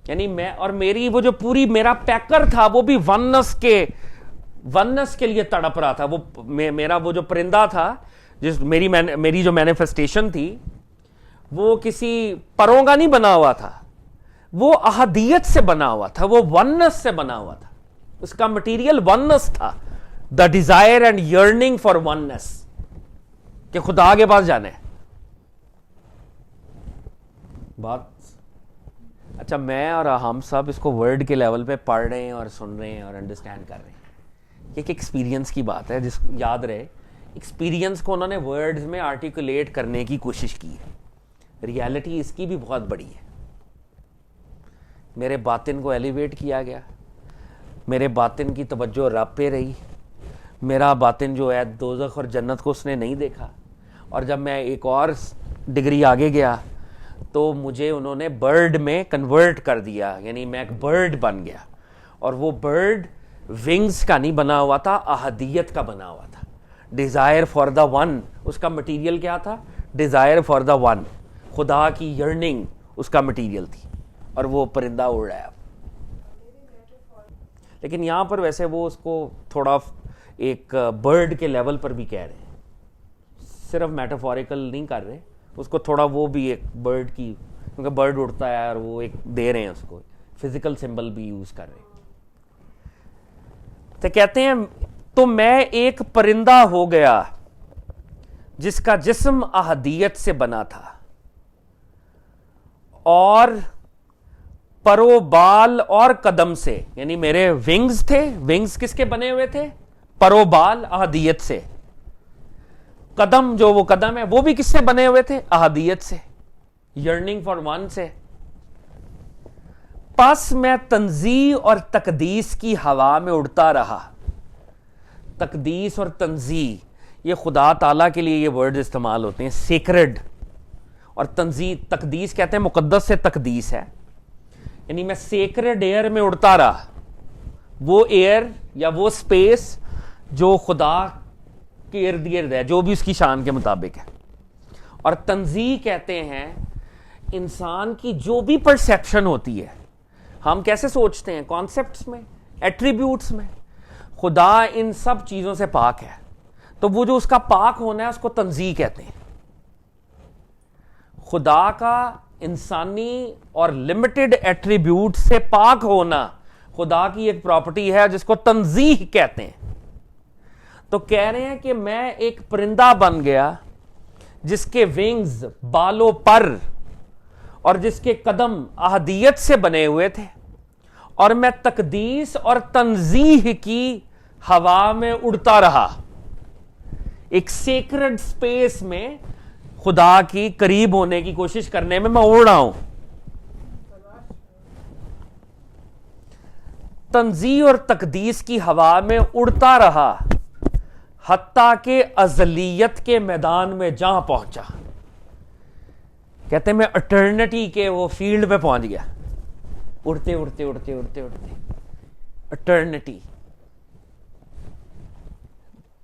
یعنی میں اور میری وہ جو پوری میرا پیکر تھا وہ بھی وننس کے لیے تڑپ رہا تھا. وہ میرا وہ جو پرندہ تھا, میری جو مینیفیسٹیشن تھی, وہ کسی پروں کا نہیں بنا ہوا تھا, وہ احدیت سے بنا ہوا تھا, وہ وننس سے بنا ہوا تھا. اس کا مٹیریل وننس تھا, the desire and yearning for oneness, کہ خدا کے پاس جانا ہے. بات اچھا, میں اور ہم سب اس کو ورڈ کے لیول پہ پڑھ رہے ہیں اور سن رہے ہیں اور انڈرسٹینڈ کر رہے ہیں. یہ ایک ایکسپیرینس کی بات ہے, جس یاد رہے ایکسپیرینس کو انہوں نے ورڈز میں آرٹیکولیٹ کرنے کی کوشش کی ہے. ریالٹی اس کی بھی بہت بڑی ہے. میرے باطن کو ایلیویٹ کیا گیا, میرے باطن کی توجہ رب پہ رہی. میرا باطن جو ہے دوزخ اور جنت کو اس نے نہیں دیکھا. اور جب میں ایک اور ڈگری آگے گیا تو مجھے انہوں نے برڈ میں کنورٹ کر دیا. یعنی میں ایک برڈ بن گیا, اور وہ برڈ ونگز کا نہیں بنا ہوا تھا, احدیت کا بنا ہوا تھا. ڈیزائر فار دا ون, اس کا مٹیریل کیا تھا, ڈیزائر فار دا ون, خدا کی یرننگ اس کا مٹیریل تھی, اور وہ پرندہ اڑ رہا ہے. لیکن یہاں پر ویسے وہ اس کو تھوڑا ایک برڈ کے لیول پر بھی کہہ رہے ہیں, صرف میٹافوریکل نہیں کر رہے اس کو, تھوڑا وہ بھی ایک برڈ کی, کیونکہ برڈ اڑتا ہے اور وہ ایک دے رہے ہیں اس کو, فزیکل سمبل بھی یوز کر رہے ہیں. تو کہتے ہیں تو میں ایک پرندہ ہو گیا جس کا جسم احدیت سے بنا تھا, اور پرو بال اور قدم سے. یعنی میرے ونگز تھے. ونگز کس کے بنے ہوئے تھے, پرو بال احدیت سے. قدم, جو وہ قدم ہے, وہ بھی کس سے بنے ہوئے تھے, احدیت سے, یرننگ فار ون سے. پس میں تنزیہ اور تقدیس کی ہوا میں اڑتا رہا. تقدیس اور تنزیہ, یہ خدا تعالیٰ کے لیے یہ ورڈ استعمال ہوتے ہیں, سیکرڈ. اور تنزیہ, تقدیس کہتے ہیں مقدس سے تقدیس ہے. یعنی میں سیکرڈ ایئر میں اڑتا رہا, وہ ایئر یا وہ سپیس جو خدا کے ارد گرد ہے, جو بھی اس کی شان کے مطابق ہے. اور تنزیہ کہتے ہیں انسان کی جو بھی پرسیپشن ہوتی ہے, ہم کیسے سوچتے ہیں, کانسیپٹس میں, ایٹریبیوٹس میں. خدا ان سب چیزوں سے پاک ہے, تو وہ جو اس کا پاک ہونا ہے اس کو تنزیہ کہتے ہیں. خدا کا انسانی اور لمیٹڈ ایٹریبیوٹ سے پاک ہونا خدا کی ایک پراپرٹی ہے جس کو تنزیہ کہتے ہیں. تو کہہ رہے ہیں کہ میں ایک پرندہ بن گیا جس کے ونگز بالوں پر اور جس کے قدم احدیت سے بنے ہوئے تھے, اور میں تقدیس اور تنزیہ کی ہوا میں اڑتا رہا, ایک سیکرڈ سپیس میں خدا کی قریب ہونے کی کوشش کرنے میں اڑ رہا ہوں. تنزیہ اور تقدیس کی ہوا میں اڑتا رہا حتیٰ کہ ازلیت کے میدان میں جہاں پہنچا. کہتے ہیں میں اٹرنٹی کے وہ فیلڈ پہ پہنچ گیا, اڑتے اڑتے اڑتے اڑتے اڑتے eternity.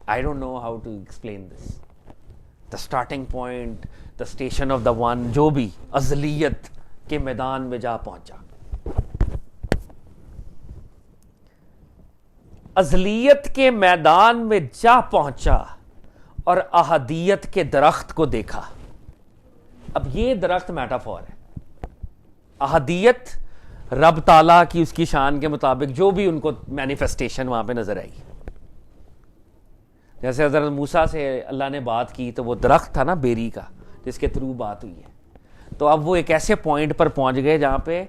I don't know how to explain this. The starting point, the station of the one, جو بھی ازلیت کے میدان میں جا پہنچا. ازلیت کے میدان میں جا پہنچا اور احدیت کے درخت کو دیکھا. اب یہ درخت میٹافور ہے. احدیت رب تعالیٰ کی اس کی شان کے مطابق جو بھی ان کو مینیفیسٹیشن وہاں پہ نظر آئی. جیسے حضرت موسیٰ سے اللہ نے بات کی تو وہ درخت تھا نا بیری کا جس کے تھرو بات ہوئی ہے. تو اب وہ ایک ایسے پوائنٹ پر پہنچ گئے جہاں پہ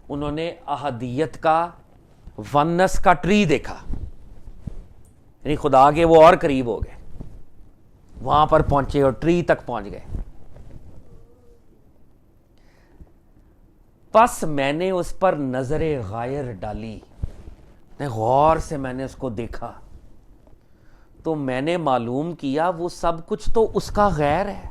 انہوں نے احدیت کا ونس کا ٹری دیکھا, یعنی خدا کے وہ اور قریب ہو گئے, وہاں پر پہنچے اور ٹری تک پہنچ گئے. پس میں نے اس پر نظر غائر ڈالی, غور سے میں نے اس کو دیکھا تو میں نے معلوم کیا وہ سب کچھ تو اس کا غیر ہے.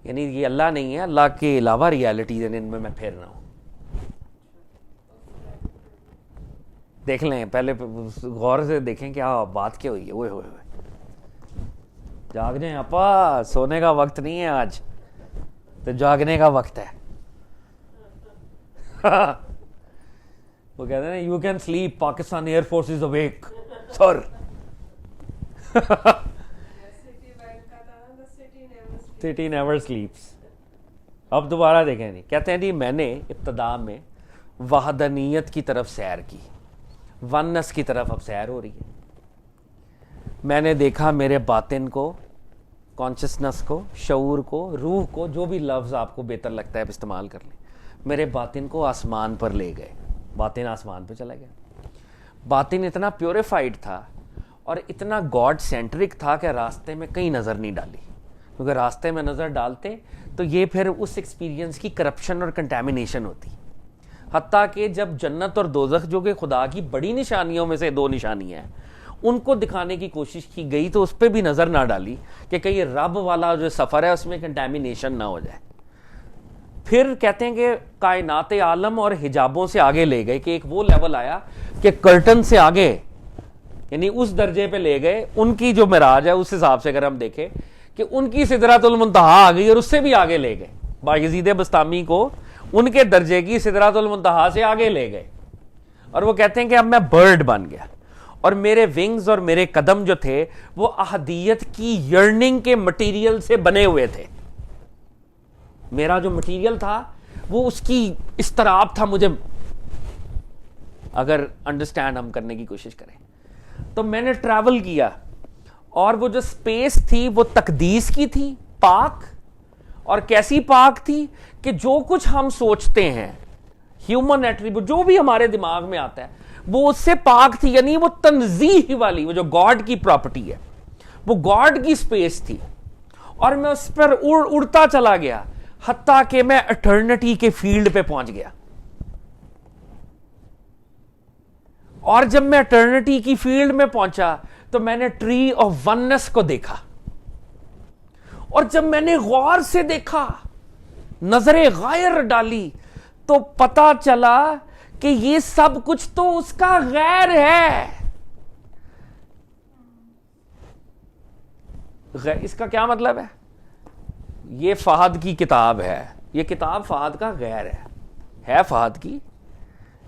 یعنی یہ اللہ نہیں ہے, اللہ کے علاوہ ریالٹیز ان میں میں پھیر رہا ہوں. دیکھ لیں پہلے غور سے دیکھیں کیا بات کیا ہوئی ہے. اوئے ہوئے جاگ جائیں اپا, سونے کا وقت نہیں ہے آج تو جاگنے کا وقت ہے. وہ کہتے ہیں نا you can slip, Pakistan air force is awake sir. City never sleeps. اب دوبارہ دیکھیں نہیں, کہتے ہیں جی میں نے ابتدا میں وحدانیت کی طرف سیر کی, ونس کی طرف اب سیر ہو رہی ہے. میں نے دیکھا میرے باطن کو, کانشسنس کو, شعور کو, روح کو, جو بھی لفظ آپ کو بہتر لگتا ہے آپ استعمال کر لیں, میرے باطن کو آسمان پر لے گئے. باطن آسمان پہ چلا گیا. باطن اتنا پیوریفائڈ تھا اور اتنا گاڈ سینٹرک تھا کہ راستے میں کہیں نظر نہیں ڈالی, کیونکہ راستے میں نظر ڈالتے تو یہ پھر اس ایکسپیرینس کی کرپشن اور کنٹامینیشن ہوتی. حتیٰ کہ جب جنت اور دوزخ جو کہ خدا کی بڑی نشانیوں میں سے 2 نشانیاں ہیں ان کو دکھانے کی کوشش کی گئی تو اس پہ بھی نظر نہ ڈالی کہ کہیں رب والا جو سفر ہے اس میں کنٹامینیشن نہ ہو جائے. پھر کہتے ہیں کہ کائنات عالم اور حجابوں سے آگے لے گئے کہ ایک وہ لیول آیا کہ کرٹن سے آگے, یعنی اس درجے پہ لے گئے. ان کی جو معراج ہے اس حساب سے اگر ہم دیکھیں کہ ان کی سدرۃ المنتہا آ گئی اور اس سے بھی آگے لے گئے. بایزید بسطامی کو ان کے درجے کی سدرۃ المنتہا سے آگے لے گئے, اور وہ کہتے ہیں کہ اب میں برڈ بن گیا اور میرے ونگز اور میرے قدم جو تھے وہ احدیت کی یرننگ کے مٹیریل سے بنے ہوئے تھے. میرا جو مٹیریل تھا وہ اس کی استراب تھا. مجھے اگر انڈرسٹینڈ ہم کرنے کی کوشش کریں تو میں نے ٹریول کیا, اور وہ جو سپیس تھی وہ تقدیس کی تھی, پاک. اور کیسی پاک تھی کہ جو کچھ ہم سوچتے ہیں, ہیومن ایٹریبیوٹ جو بھی ہمارے دماغ میں آتا ہے وہ اس سے پاک تھی. یعنی وہ تنزیہ والی, وہ جو گاڈ کی پراپرٹی ہے, وہ گاڈ کی سپیس تھی. اور میں اس پر اڑتا چلا گیا حتیٰ کہ میں اٹرنٹی کے فیلڈ پہ پہنچ گیا. اور جب میں اٹرنٹی کی فیلڈ میں پہنچا تو میں نے ٹری آف ونس کو دیکھا, اور جب میں نے غور سے دیکھا, نظر غائر ڈالی, تو پتا چلا کہ یہ سب کچھ تو اس کا غیر ہے. اس کا کیا مطلب ہے؟ یہ فہد کی کتاب ہے, یہ کتاب فہد کا غیر ہے فہد کی,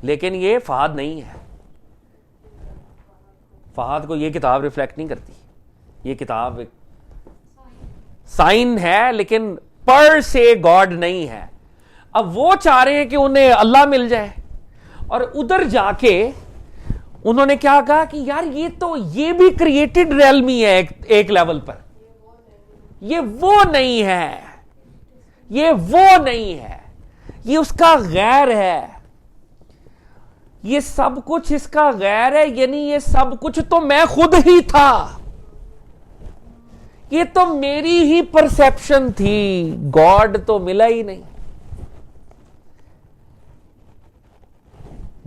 لیکن یہ فہد نہیں ہے. فہد کو یہ کتاب ریفلیکٹ نہیں کرتی. یہ کتاب سائن ہے لیکن پر سے گاڈ نہیں ہے. اب وہ چاہ رہے ہیں کہ انہیں اللہ مل جائے, اور ادھر جا کے انہوں نے کیا کہا کہ یار یہ بھی کریٹڈ ریئلم ہی ہے ایک لیول پر, یہ وہ نہیں ہے, یہ وہ نہیں ہے, یہ اس کا غیر ہے, یہ سب کچھ اس کا غیر ہے, یعنی یہ سب کچھ تو میں خود ہی تھا, یہ تو میری ہی پرسیپشن تھی, گاڈ تو ملا ہی نہیں.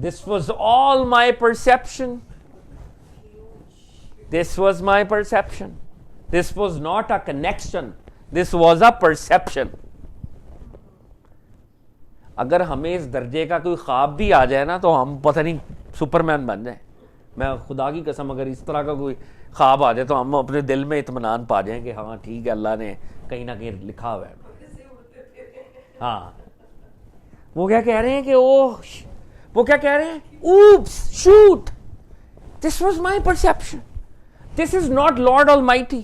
This was all my perception. This was my perception. This was not a connection. This was a perception. اگر ہمیں اس درجے کا کوئی خواب بھی آ جائے نا تو ہم پتہ نہیں سپر مین بن جائیں. میں خدا کی قسم اگر اس طرح کا کوئی خواب آ جائے تو ہم اپنے دل میں اطمینان پا جائیں کہ ہاں ٹھیک ہے, اللہ نے کہیں نہ کہیں لکھا ہوا ہے. ہاں وہ کیا کہہ رہے ہیں کہ وہ کیا کہہ رہے ہیں, Opus shoot, this was my perception, this is not lord Almighty.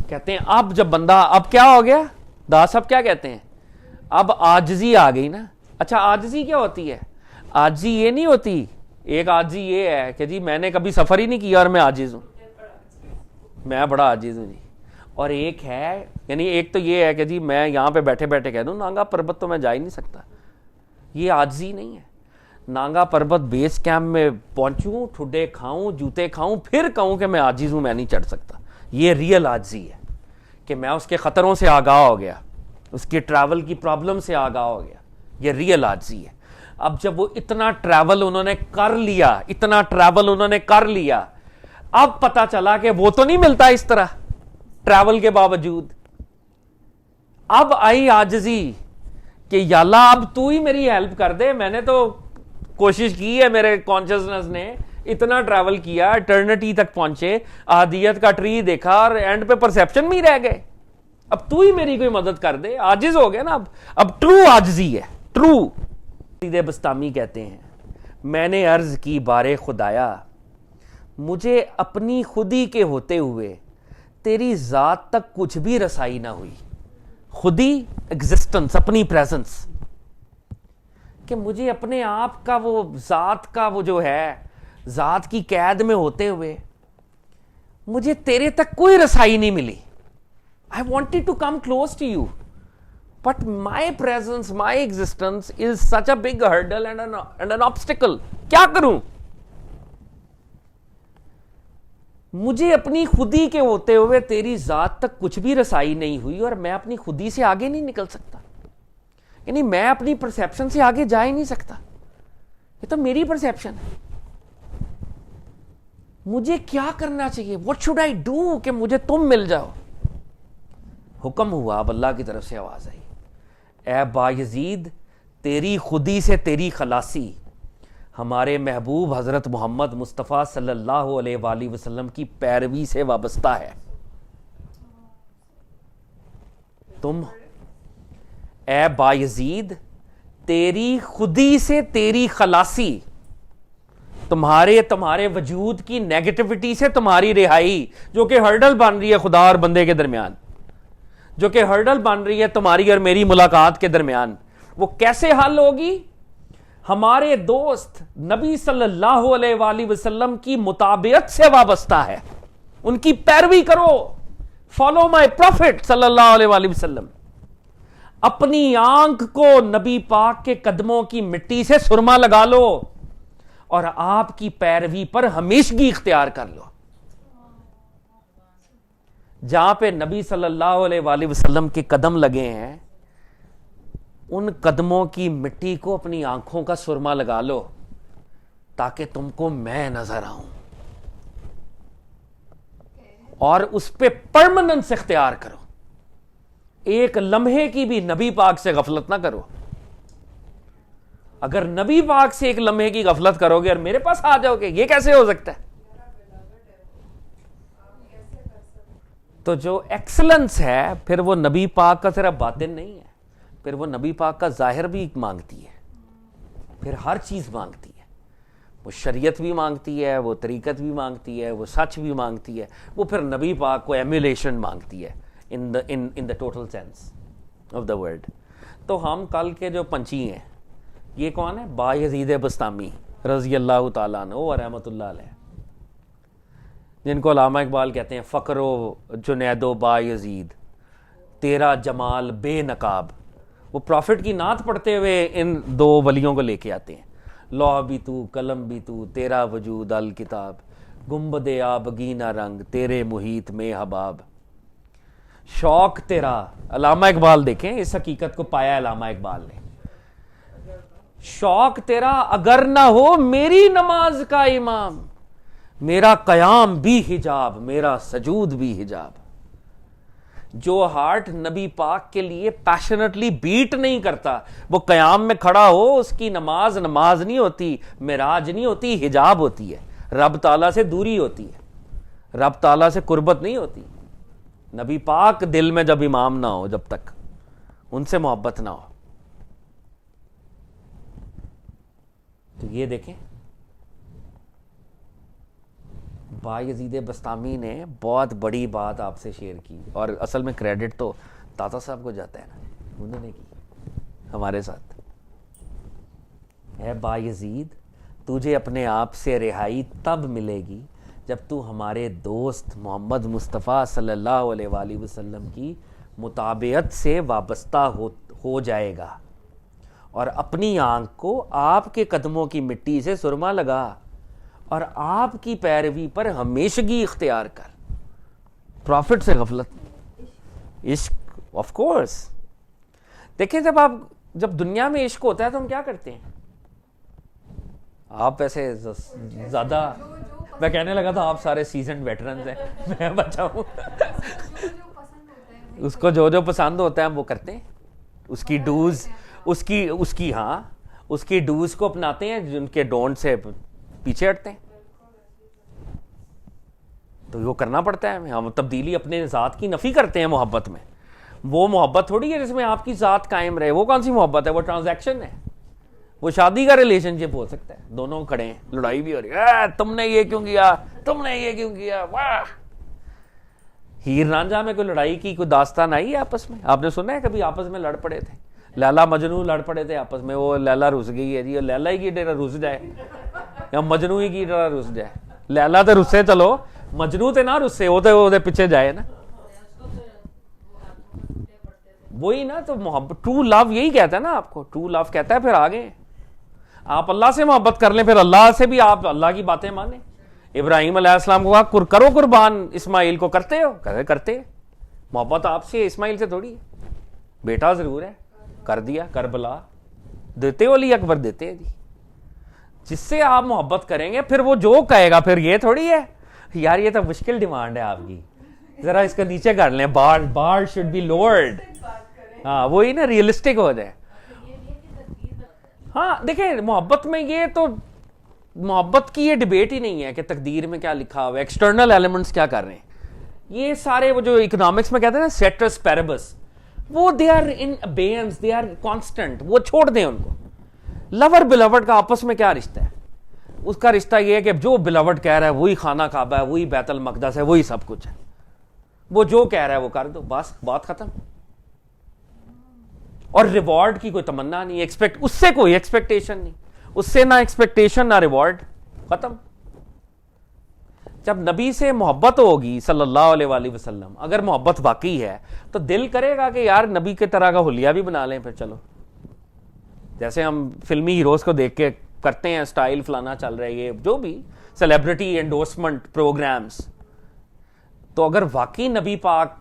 کہتے ہیں اب جب بندہ, اب کیا ہو گیا, دا صاحب کیا کہتے ہیں, اب عاجزی آ گئی نا. اچھا عاجزی کیا ہوتی ہے؟ عاجزی یہ نہیں ہوتی, ایک عاجزی یہ ہے کہ جی میں نے کبھی سفر ہی نہیں کیا اور میں عاجز ہوں, میں بڑا عاجز ہوں جی. اور ایک ہے, یعنی ایک تو یہ ہے کہ جی میں یہاں پہ بیٹھے بیٹھے کہہ دوں نانگا پربت تو میں جا ہی نہیں سکتا, یہ عاجزی نہیں ہے. نانگا پربت بیس کیمپ میں پہنچوں, ٹھڈے کھاؤں, جوتے کھاؤں, پھر کہوں کہ میں عاجز ہوں, میں نہیں چڑھ سکتا, یہ ریئل عاجزی ہے کہ میں اس کے خطروں سے آگاہ ہو گیا, اس کے ٹریول کی پرابلم سے آگاہ ہو گیا, یہ ریئل عاجزی ہے. اب جب وہ اتنا ٹریول انہوں نے کر لیا, اتنا ٹریول انہوں نے کر لیا, اب پتا چلا کہ وہ تو نہیں ملتا اس طرح ٹریول کے باوجود. اب آئی عاجزی کہ یا اللہ اب تو ہی میری ہیلپ کر دے, میں نے تو کوشش کی ہے, میرے کانشسنس نے اتنا ٹریول کیا, اٹرنٹی تک پہنچے, احدیت کا ٹری دیکھا اور اینڈ پہ پرسیپشن میں ہی رہ گئے, اب تو ہی میری کوئی مدد کر دے. عاجز ہو گیا نا, اب ٹرو عاجزی ہے, ٹرو. بستامی کہتے ہیں میں نے عرض کی بارے خدایا, مجھے اپنی خودی کے ہوتے ہوئے تیری ذات تک کچھ بھی رسائی نہ ہوئی. خودی ایگزسٹنس, اپنی پریزنس, کہ مجھے اپنے آپ کا وہ ذات کا وہ جو ہے, ذات کی قید میں ہوتے ہوئے مجھے تیرے تک کوئی رسائی نہیں ملی. I wanted to come close to you, but my presence, my existence is such a big hurdle and an obstacle. کیا کروں؟ مجھے اپنی خودی کے ہوتے ہوئے تیری ذات تک کچھ بھی رسائی نہیں ہوئی, اور میں اپنی خودی سے آگے نہیں نکل سکتا, یعنی میں اپنی پرسیپشن سے آگے جا ہی نہیں سکتا, یہ تو میری پرسیپشن ہے. مجھے کیا کرنا چاہیے, what should I do کہ مجھے تم مل جاؤ. حکم ہوا, اب اللہ کی طرف سے آواز آئی, اے با یزید تیری خودی سے تیری خلاصی ہمارے محبوب حضرت محمد مصطفیٰ صلی اللہ علیہ وآلہ وسلم کی پیروی سے وابستہ ہے. تم اے با یزید تیری خودی سے تیری خلاصی, تمہارے وجود کی نیگیٹیوٹی سے تمہاری رہائی, جو کہ ہرڈل بن رہی ہے خدا اور بندے کے درمیان, جو کہ ہرڈل بن رہی ہے تمہاری اور میری ملاقات کے درمیان, وہ کیسے حل ہوگی؟ ہمارے دوست نبی صلی اللہ علیہ وآلہ وسلم کی مطابعت سے وابستہ ہے, ان کی پیروی کرو, فالو مائی پروفٹ صلی اللہ علیہ وآلہ وسلم. اپنی آنکھ کو نبی پاک کے قدموں کی مٹی سے سرما لگا لو اور آپ کی پیروی پر ہمیشگی اختیار کر لو. جہاں پہ نبی صلی اللہ علیہ وآلہ وسلم کے قدم لگے ہیں, ان قدموں کی مٹی کو اپنی آنکھوں کا سرما لگا لو تاکہ تم کو میں نظر آؤں, اور اس پہ پرماننس اختیار کرو. ایک لمحے کی بھی نبی پاک سے غفلت نہ کرو. اگر نبی پاک سے ایک لمحے کی غفلت کرو گے اور میرے پاس آ جاؤ گے, یہ کیسے ہو سکتا ہے؟ تو جو ایکسلنس ہے پھر وہ نبی پاک کا صرف باطن نہیں ہے, پھر وہ نبی پاک کا ظاہر بھی مانگتی ہے, پھر ہر چیز مانگتی ہے. وہ شریعت بھی مانگتی ہے, وہ طریقت بھی مانگتی ہے, وہ سچ بھی مانگتی ہے, وہ پھر نبی پاک کو ایمولیشن مانگتی ہے in the total sense of the word. تو ہم کل کے جو پنچھی ہیں, یہ کون ہے؟ بایزید بسطامی رضی اللہ تعالیٰ عنہ و رحمۃ اللہ علیہ, جن کو علامہ اقبال کہتے ہیں فقر و جنید و بایزید تیرا جمال بے نقاب. وہ پروفٹ کی نعت پڑھتے ہوئے ان دو ولیوں کو لے کے آتے ہیں. لوح بھی تو قلم بھی تو تیرا وجود الکتاب, گنبد آبگینہ رنگ تیرے محیط میں حباب. شوق تیرا, علامہ اقبال دیکھیں اس حقیقت کو پایا علامہ اقبال نے. شوق تیرا اگر نہ ہو میری نماز کا امام, میرا قیام بھی حجاب میرا سجود بھی حجاب. جو ہارٹ نبی پاک کے لیے پیشنٹلی بیٹ نہیں کرتا, وہ قیام میں کھڑا ہو, اس کی نماز نماز نہیں ہوتی, معراج نہیں ہوتی, حجاب ہوتی ہے. رب تعالیٰ سے دوری ہوتی ہے, رب تعالیٰ سے قربت نہیں ہوتی. نبی پاک دل میں جب امام نہ ہو, جب تک ان سے محبت نہ ہو. تو یہ دیکھیں بایزید بسطامی نے بہت بڑی بات آپ سے شیئر کی, اور اصل میں کریڈٹ تو داتا صاحب کو جاتا ہے نا, انہوں نے کی ہمارے ساتھ. اے بایزید تجھے اپنے آپ سے رہائی تب ملے گی جب تو ہمارے دوست محمد مصطفیٰ صلی اللہ علیہ وآلہ وسلم کی مطابعت سے وابستہ ہو جائے گا, اور اپنی آنکھ کو آپ کے قدموں کی مٹی سے سرما لگا, اور آپ کی پیروی پر ہمیشگی اختیار کر. پروفٹ سے غفلت, عشق آف کورس. دیکھیں جب دنیا میں عشق ہوتا ہے تو ہم کیا کرتے ہیں؟ آپ ایسے زیادہ, میں کہنے لگا تھا آپ سارے سیزنڈ ویٹرنز ہیں, میں بچا ہوں. اس کو جو پسند ہوتا ہے ہم وہ کرتے ہیں, اس کی ڈوز اس کی ڈوز کو اپناتے ہیں, جن کے ڈونٹ سے پیچھے ہٹتے ہیں. تو وہ کرنا پڑتا ہے. ہم تبدیلی اپنے ذات کی نفی کرتے ہیں محبت میں. وہ محبت تھوڑی ہے جس میں آپ کی ذات قائم رہے. وہ کون سی محبت ہے؟ وہ ٹرانزیکشن ہے. وہ شادی کا ریلیشن شپ ہو سکتا ہے, دونوں کھڑے ہیں, لڑائی بھی ہو رہی ہے, تم نے یہ کیوں کیا, تم نے یہ کیوں کیا, واہ. ہیر رانجھا میں کوئی لڑائی کی کوئی داستان آئی ہے آپس میں؟ آپ نے سنا ہے کبھی آپس میں لڑ پڑے تھے؟ لیلا مجنو لڑ پڑے تھے آپس میں, وہ لیلا رس گئی ہے جی, اور لیلا ہی کی ڈیرا رس جائے یا مجنو ہی کی ڈیرا رس جائے. لیلا تو رسے چلو, مجنو تے نہ رسے, وہ تے پیچھے جائے نا. وہی نا, تو محبت ٹرو لو یہی کہتا ہے نا آپ کو. ٹرو لو کہتا ہے پھر آگے آپ اللہ سے محبت کر لیں, پھر اللہ سے بھی آپ اللہ کی باتیں مانیں. ابراہیم علیہ السلام کو کہا کرو قربان اسماعیل کو, کرتے ہو؟ کرتے. محبت آپ سے اسماعیل سے تھوڑی ہے. بیٹا ضرور ہے, کر دیا. کربلا دیتے ہو, علی اکبر دیتے ہیں جی. جس سے آپ محبت کریں گے پھر وہ جو کہے گا, پھر یہ تھوڑی ہے یار یہ تو مشکل ڈیمانڈ ہے آپ کی, ذرا اس کو نیچے کر لیں, بار شوڈ بی لوورڈ. ہاں وہی نا, ریئلسٹک ہو جائے. ہاں دیکھیں محبت میں یہ تو, محبت کی یہ ڈبیٹ ہی نہیں ہے کہ تقدیر میں کیا لکھا ہوا ہے, ایکسٹرنل ایلیمنٹس کیا کر رہے ہیں. یہ سارے وہ جو اکنامکس میں کہتے ہیں نا سیٹرس پیربس, وہ they are in abeyance, they are constant, وہ چھوڑ دیں ان کو. لور بلاوڈ کا آپس میں کیا رشتہ ہے؟ اس کا رشتہ یہ ہے کہ جو بلاوڈ کہہ رہا ہے وہی خانہ کعبہ ہے, وہی بیت المقدس ہے, وہی سب کچھ ہے. وہ جو کہہ رہا ہے وہ کر دو, بس بات ختم. اور ریوارڈ کی کوئی تمنا نہیں, اس سے کوئی ایکسپیکٹیشن نہیں, اس سے نہ ایکسپیکٹیشن نہ ریوارڈ, ختم. جب نبی سے محبت ہوگی صلی اللہ علیہ وآلہ وسلم, اگر محبت واقعی ہے تو دل کرے گا کہ یار نبی کے طرح کا حلیہ بھی بنا لیں. پھر چلو جیسے ہم فلمی ہیروز کو دیکھ کے کرتے ہیں, سٹائل فلانا چل رہا ہے, یہ جو بھی سیلیبریٹی انڈورسمنٹ پروگرامز. تو اگر واقعی نبی پاک,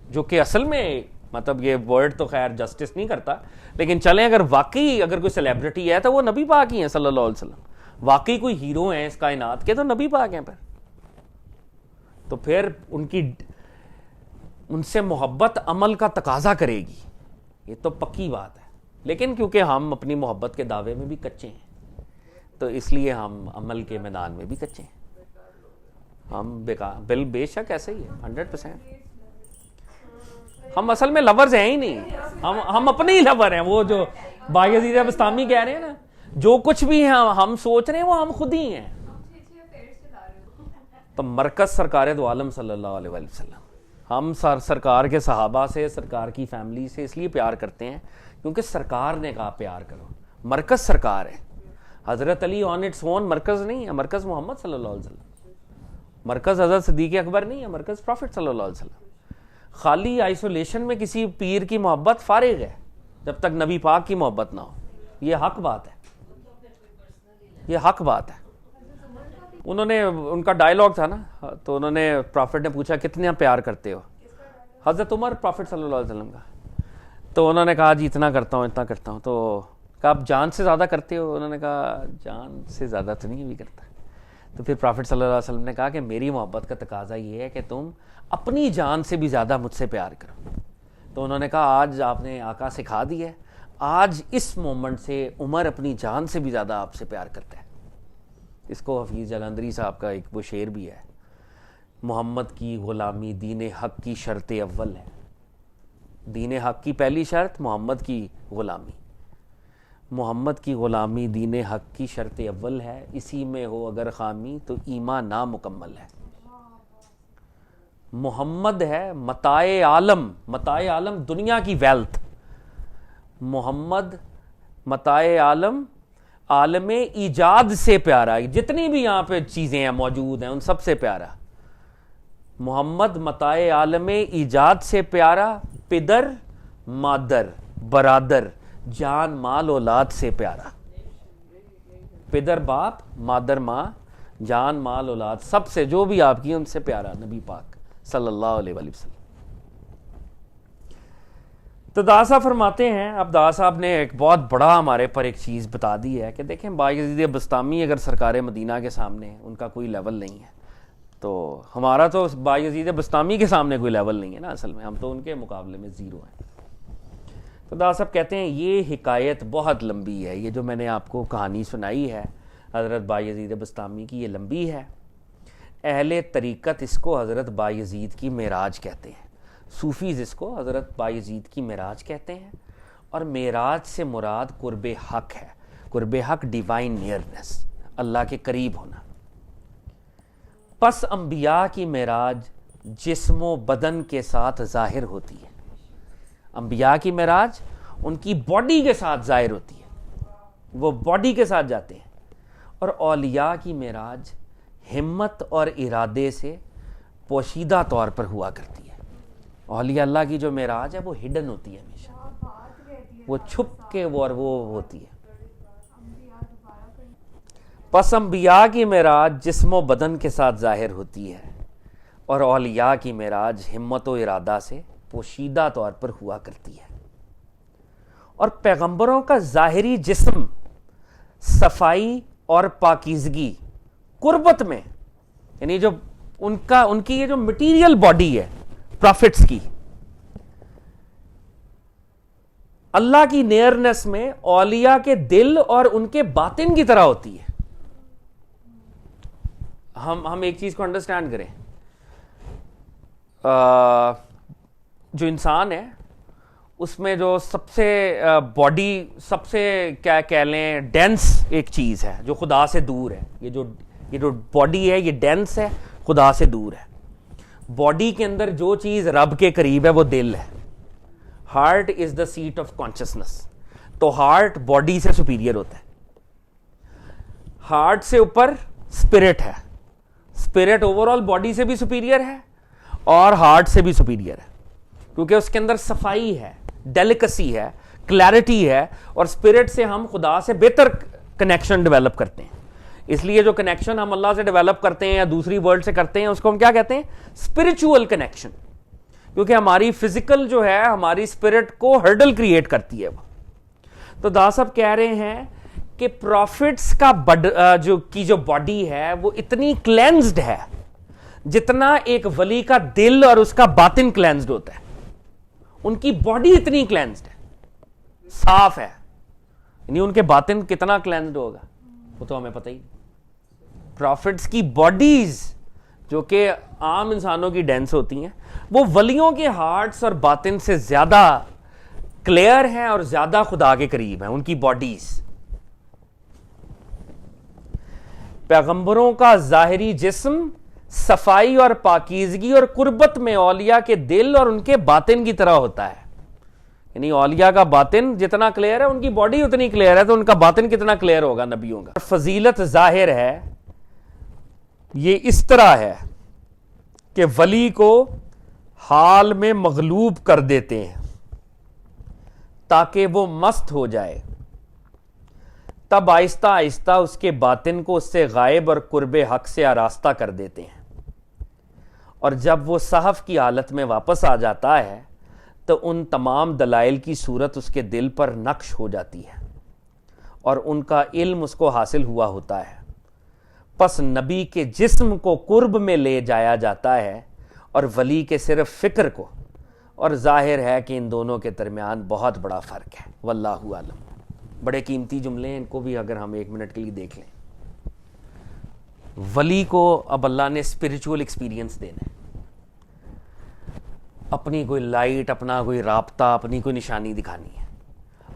جو کہ اصل میں مطلب یہ ورڈ تو خیر جسٹس نہیں کرتا, لیکن چلیں اگر واقعی اگر کوئی سیلیبریٹی ہے تو وہ نبی پاک ہی ہیں صلی اللہ علیہ وسلم. واقعی کوئی ہیرو ہیں اس کائنات کے تو نبی پاک ہیں. تو پھر ان سے محبت عمل کا تقاضا کرے گی, یہ تو پکی بات ہے. لیکن کیونکہ ہم اپنی محبت کے دعوے میں بھی کچے ہیں, تو اس لیے ہم عمل کے میدان میں بھی کچے ہیں. ہم بے شک ایسے ہی ہے 100%. ہم اصل میں لورز ہیں ہی نہیں, ہم اپنے ہی لور ہیں. وہ جو بایزید بسطامی کہہ رہے ہیں نا, جو کچھ بھی ہیں ہم سوچ رہے ہیں وہ ہم خود ہی ہیں. تو مرکز سرکار دو عالم صلی اللہ علیہ وآلہ وسلم, ہم سرکار کے صحابہ سے, سرکار کی فیملی سے اس لیے پیار کرتے ہیں کیونکہ سرکار نے کہا پیار کرو. مرکز سرکار ہے. حضرت علی آن اٹس اون مرکز نہیں ہے, مرکز محمد صلی اللہ علیہ وسلم. مرکز حضرت صدیق اکبر نہیں ہے, مرکز پروفٹ صلی اللہ علیہ وسلم. خالی آئسولیشن میں کسی پیر کی محبت فارغ ہے جب تک نبی پاک کی محبت نہ ہو. یہ حق بات ہے, یہ حق بات ہے. انہوں نے, ان کا ڈائلاگ تھا نا, تو انہوں نے پروفٹ نے پوچھا کتنا پیار کرتے ہو, حضرت عمر پروفٹ صلی اللہ علیہ وسلم کا. تو انہوں نے کہا جی اتنا کرتا ہوں اتنا کرتا ہوں. تو کہا آپ جان سے زیادہ کرتے ہو؟ انہوں نے کہا جان سے زیادہ تو نہیں بھی کرتا. تو پھر پروفٹ صلی اللہ علیہ وسلم نے کہا کہ میری محبت کا تقاضا یہ ہے کہ تم اپنی جان سے بھی زیادہ مجھ سے پیار کرو. تو انہوں نے کہا آج آپ نے آقا سکھا دی ہے, آج اس مومنٹ سے عمر اپنی جان سے بھی زیادہ آپ سے پیار کرتا ہے. اس کو حفیظ جلندری صاحب کا ایک وہ شعر بھی ہے, محمد کی غلامی دین حق کی شرط اول ہے. دین حق کی پہلی شرط محمد کی غلامی. محمد کی غلامی دین حق کی شرط اول ہے, اسی میں ہو اگر خامی تو ایمان نامکمل ہے. محمد ہے متاع عالم, متاع عالم دنیا کی ویلتھ. محمد متاع عالم, عالم ایجاد سے پیارا, جتنی بھی یہاں پہ چیزیں ہیں موجود ہیں ان سب سے پیارا. محمد متاع عالم ایجاد سے پیارا, پدر مادر برادر جان مال اولاد سے پیارا. پدر باپ, مادر ماں, جان مال اولاد, سب سے جو بھی آپ کی ان سے پیارا نبی پاک صلی اللہ علیہ وآلہ وسلم. تو دادا صاحب فرماتے ہیں, اب دادا صاحب نے ایک بہت بڑا ہمارے پر ایک چیز بتا دی ہے کہ دیکھیں بایزید بسطامی اگر سرکار مدینہ کے سامنے ان کا کوئی لیول نہیں ہے, تو ہمارا تو بایزید بسطامی کے سامنے کوئی لیول نہیں ہے نا, اصل میں ہم تو ان کے مقابلے میں زیرو ہیں. تو دادا صاحب کہتے ہیں یہ حکایت بہت لمبی ہے, یہ جو میں نے آپ کو کہانی سنائی ہے حضرت بایزید بسطامی کی, یہ لمبی ہے. اہل طریقت اس کو حضرت بایزید کی معراج کہتے ہیں, صوفیز اس کو حضرت بایزید کی معراج کہتے ہیں. اور معراج سے مراد قرب حق ہے. قرب حق ڈیوائن نیئرنس, اللہ کے قریب ہونا. پس انبیاء کی معراج جسم و بدن کے ساتھ ظاہر ہوتی ہے. انبیاء کی معراج ان کی باڈی کے ساتھ ظاہر ہوتی ہے, وہ باڈی کے ساتھ جاتے ہیں. اور اولیاء کی معراج ہمت اور ارادے سے پوشیدہ طور پر ہوا کرتی ہے. اولیاء اللہ کی جو معراج ہے وہ ہڈن ہوتی ہے, ہمیشہ وہ چھپ کے وہ ہوتی ہے. پس انبیاء کی معراج جسم و بدن کے ساتھ ظاہر ہوتی ہے اور اولیاء کی معراج ہمت و ارادہ سے پوشیدہ طور پر ہوا کرتی ہے. اور پیغمبروں کا ظاہری جسم صفائی اور پاکیزگی قربت میں, یعنی جو ان کی یہ جو مٹیریل باڈی ہے پروفٹس کی, اللہ کی نیئرنس میں اولیاء کے دل اور ان کے باطن کی طرح ہوتی ہے. ہم ایک چیز کو انڈرسٹینڈ کریں, جو انسان ہے اس میں جو سب سے باڈی سب سے کیا کہہ لیں ڈینس ایک چیز ہے جو خدا سے دور ہے. یہ جو باڈی ہے یہ ڈینس ہے, خدا سے دور ہے. باڈی کے اندر جو چیز رب کے قریب ہے وہ دل ہے. Heart is the seat of consciousness, تو ہارٹ باڈی سے سپیریئر ہوتا ہے. ہارٹ سے اوپر اسپرٹ ہے, اسپرٹ اوور آل باڈی سے بھی سپیریئر ہے اور ہارٹ سے بھی سپیریئر ہے, کیونکہ اس کے اندر صفائی ہے, ڈیلیکسی ہے, کلیئرٹی ہے, اور اسپرٹ سے ہم خدا سے بہتر کنیکشن ڈیولپ کرتے ہیں. اس لیے جو کنیکشن ہم اللہ سے ڈیولپ کرتے ہیں یا دوسری ورلڈ سے کرتے ہیں اس کو ہم کیا کہتے ہیں, اسپرچول کنیکشن, کیونکہ ہماری فزیکل جو ہے ہماری اسپرٹ کو ہرڈل کریٹ کرتی ہے وہ. تو دا صاحب کہہ رہے ہیں کہ پروفٹس کا جو باڈی ہے وہ اتنی کلینزڈ ہے جتنا ایک ولی کا دل اور اس کا باطن کلینزڈ ہوتا ہے. ان کی باڈی اتنی کلینزڈ ہے, صاف ہے, یعنی ان کے باطن کتنا کلینزڈ ہوگا وہ تو ہمیں پتہ ہی. پروفٹس کی باڈیز جو کہ عام انسانوں کی ڈینس ہوتی ہیں وہ ولیوں کے ہارٹس اور باطن سے زیادہ کلیئر ہیں اور زیادہ خدا کے قریب ہیں ان کی باڈیز. پیغمبروں کا ظاہری جسم صفائی اور پاکیزگی اور قربت میں اولیاء کے دل اور ان کے باطن کی طرح ہوتا ہے. یعنی اولیاء کا باطن جتنا کلیئر ہے ان کی باڈی اتنی کلیئر ہے, تو ان کا باطن کتنا کلیئر ہوگا نبیوں کا. فضیلت ظاہر ہے یہ اس طرح ہے کہ ولی کو حال میں مغلوب کر دیتے ہیں تاکہ وہ مست ہو جائے, تب آہستہ آہستہ اس کے باطن کو اس سے غائب اور قرب حق سے آراستہ کر دیتے ہیں, اور جب وہ صحف کی حالت میں واپس آ جاتا ہے تو ان تمام دلائل کی صورت اس کے دل پر نقش ہو جاتی ہے اور ان کا علم اس کو حاصل ہوا ہوتا ہے. پس نبی کے جسم کو قرب میں لے جایا جاتا ہے اور ولی کے صرف فکر کو, اور ظاہر ہے کہ ان دونوں کے درمیان بہت بڑا فرق ہے. واللہ اعلم. بڑے قیمتی جملے ہیں, ان کو بھی اگر ہم 1 منٹ کے لیے دیکھ لیں. ولی کو اب اللہ نے اسپرچول ایکسپیرینس دینا ہے, اپنی کوئی لائٹ, اپنا کوئی رابطہ, اپنی کوئی نشانی دکھانی ہے.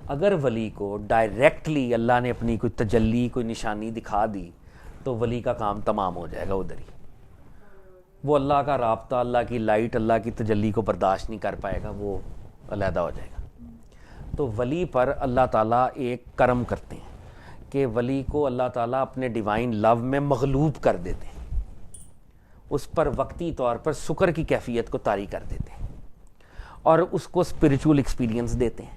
اگر ولی کو ڈائریکٹلی اللہ نے اپنی کوئی تجلی, کوئی نشانی دکھا دی تو ولی کا کام تمام ہو جائے گا ادھر ہی. وہ اللہ کا رابطہ, اللہ کی لائٹ, اللہ کی تجلی کو برداشت نہیں کر پائے گا, وہ علیحدہ ہو جائے گا. تو ولی پر اللہ تعالیٰ ایک کرم کرتے ہیں کہ ولی کو اللہ تعالیٰ اپنے ڈیوائن لو میں مغلوب کر دیتے ہیں, اس پر وقتی طور پر شکر کی کیفیت کو طاری کر دیتے ہیں اور اس کو اسپرچول ایکسپیرینس دیتے ہیں.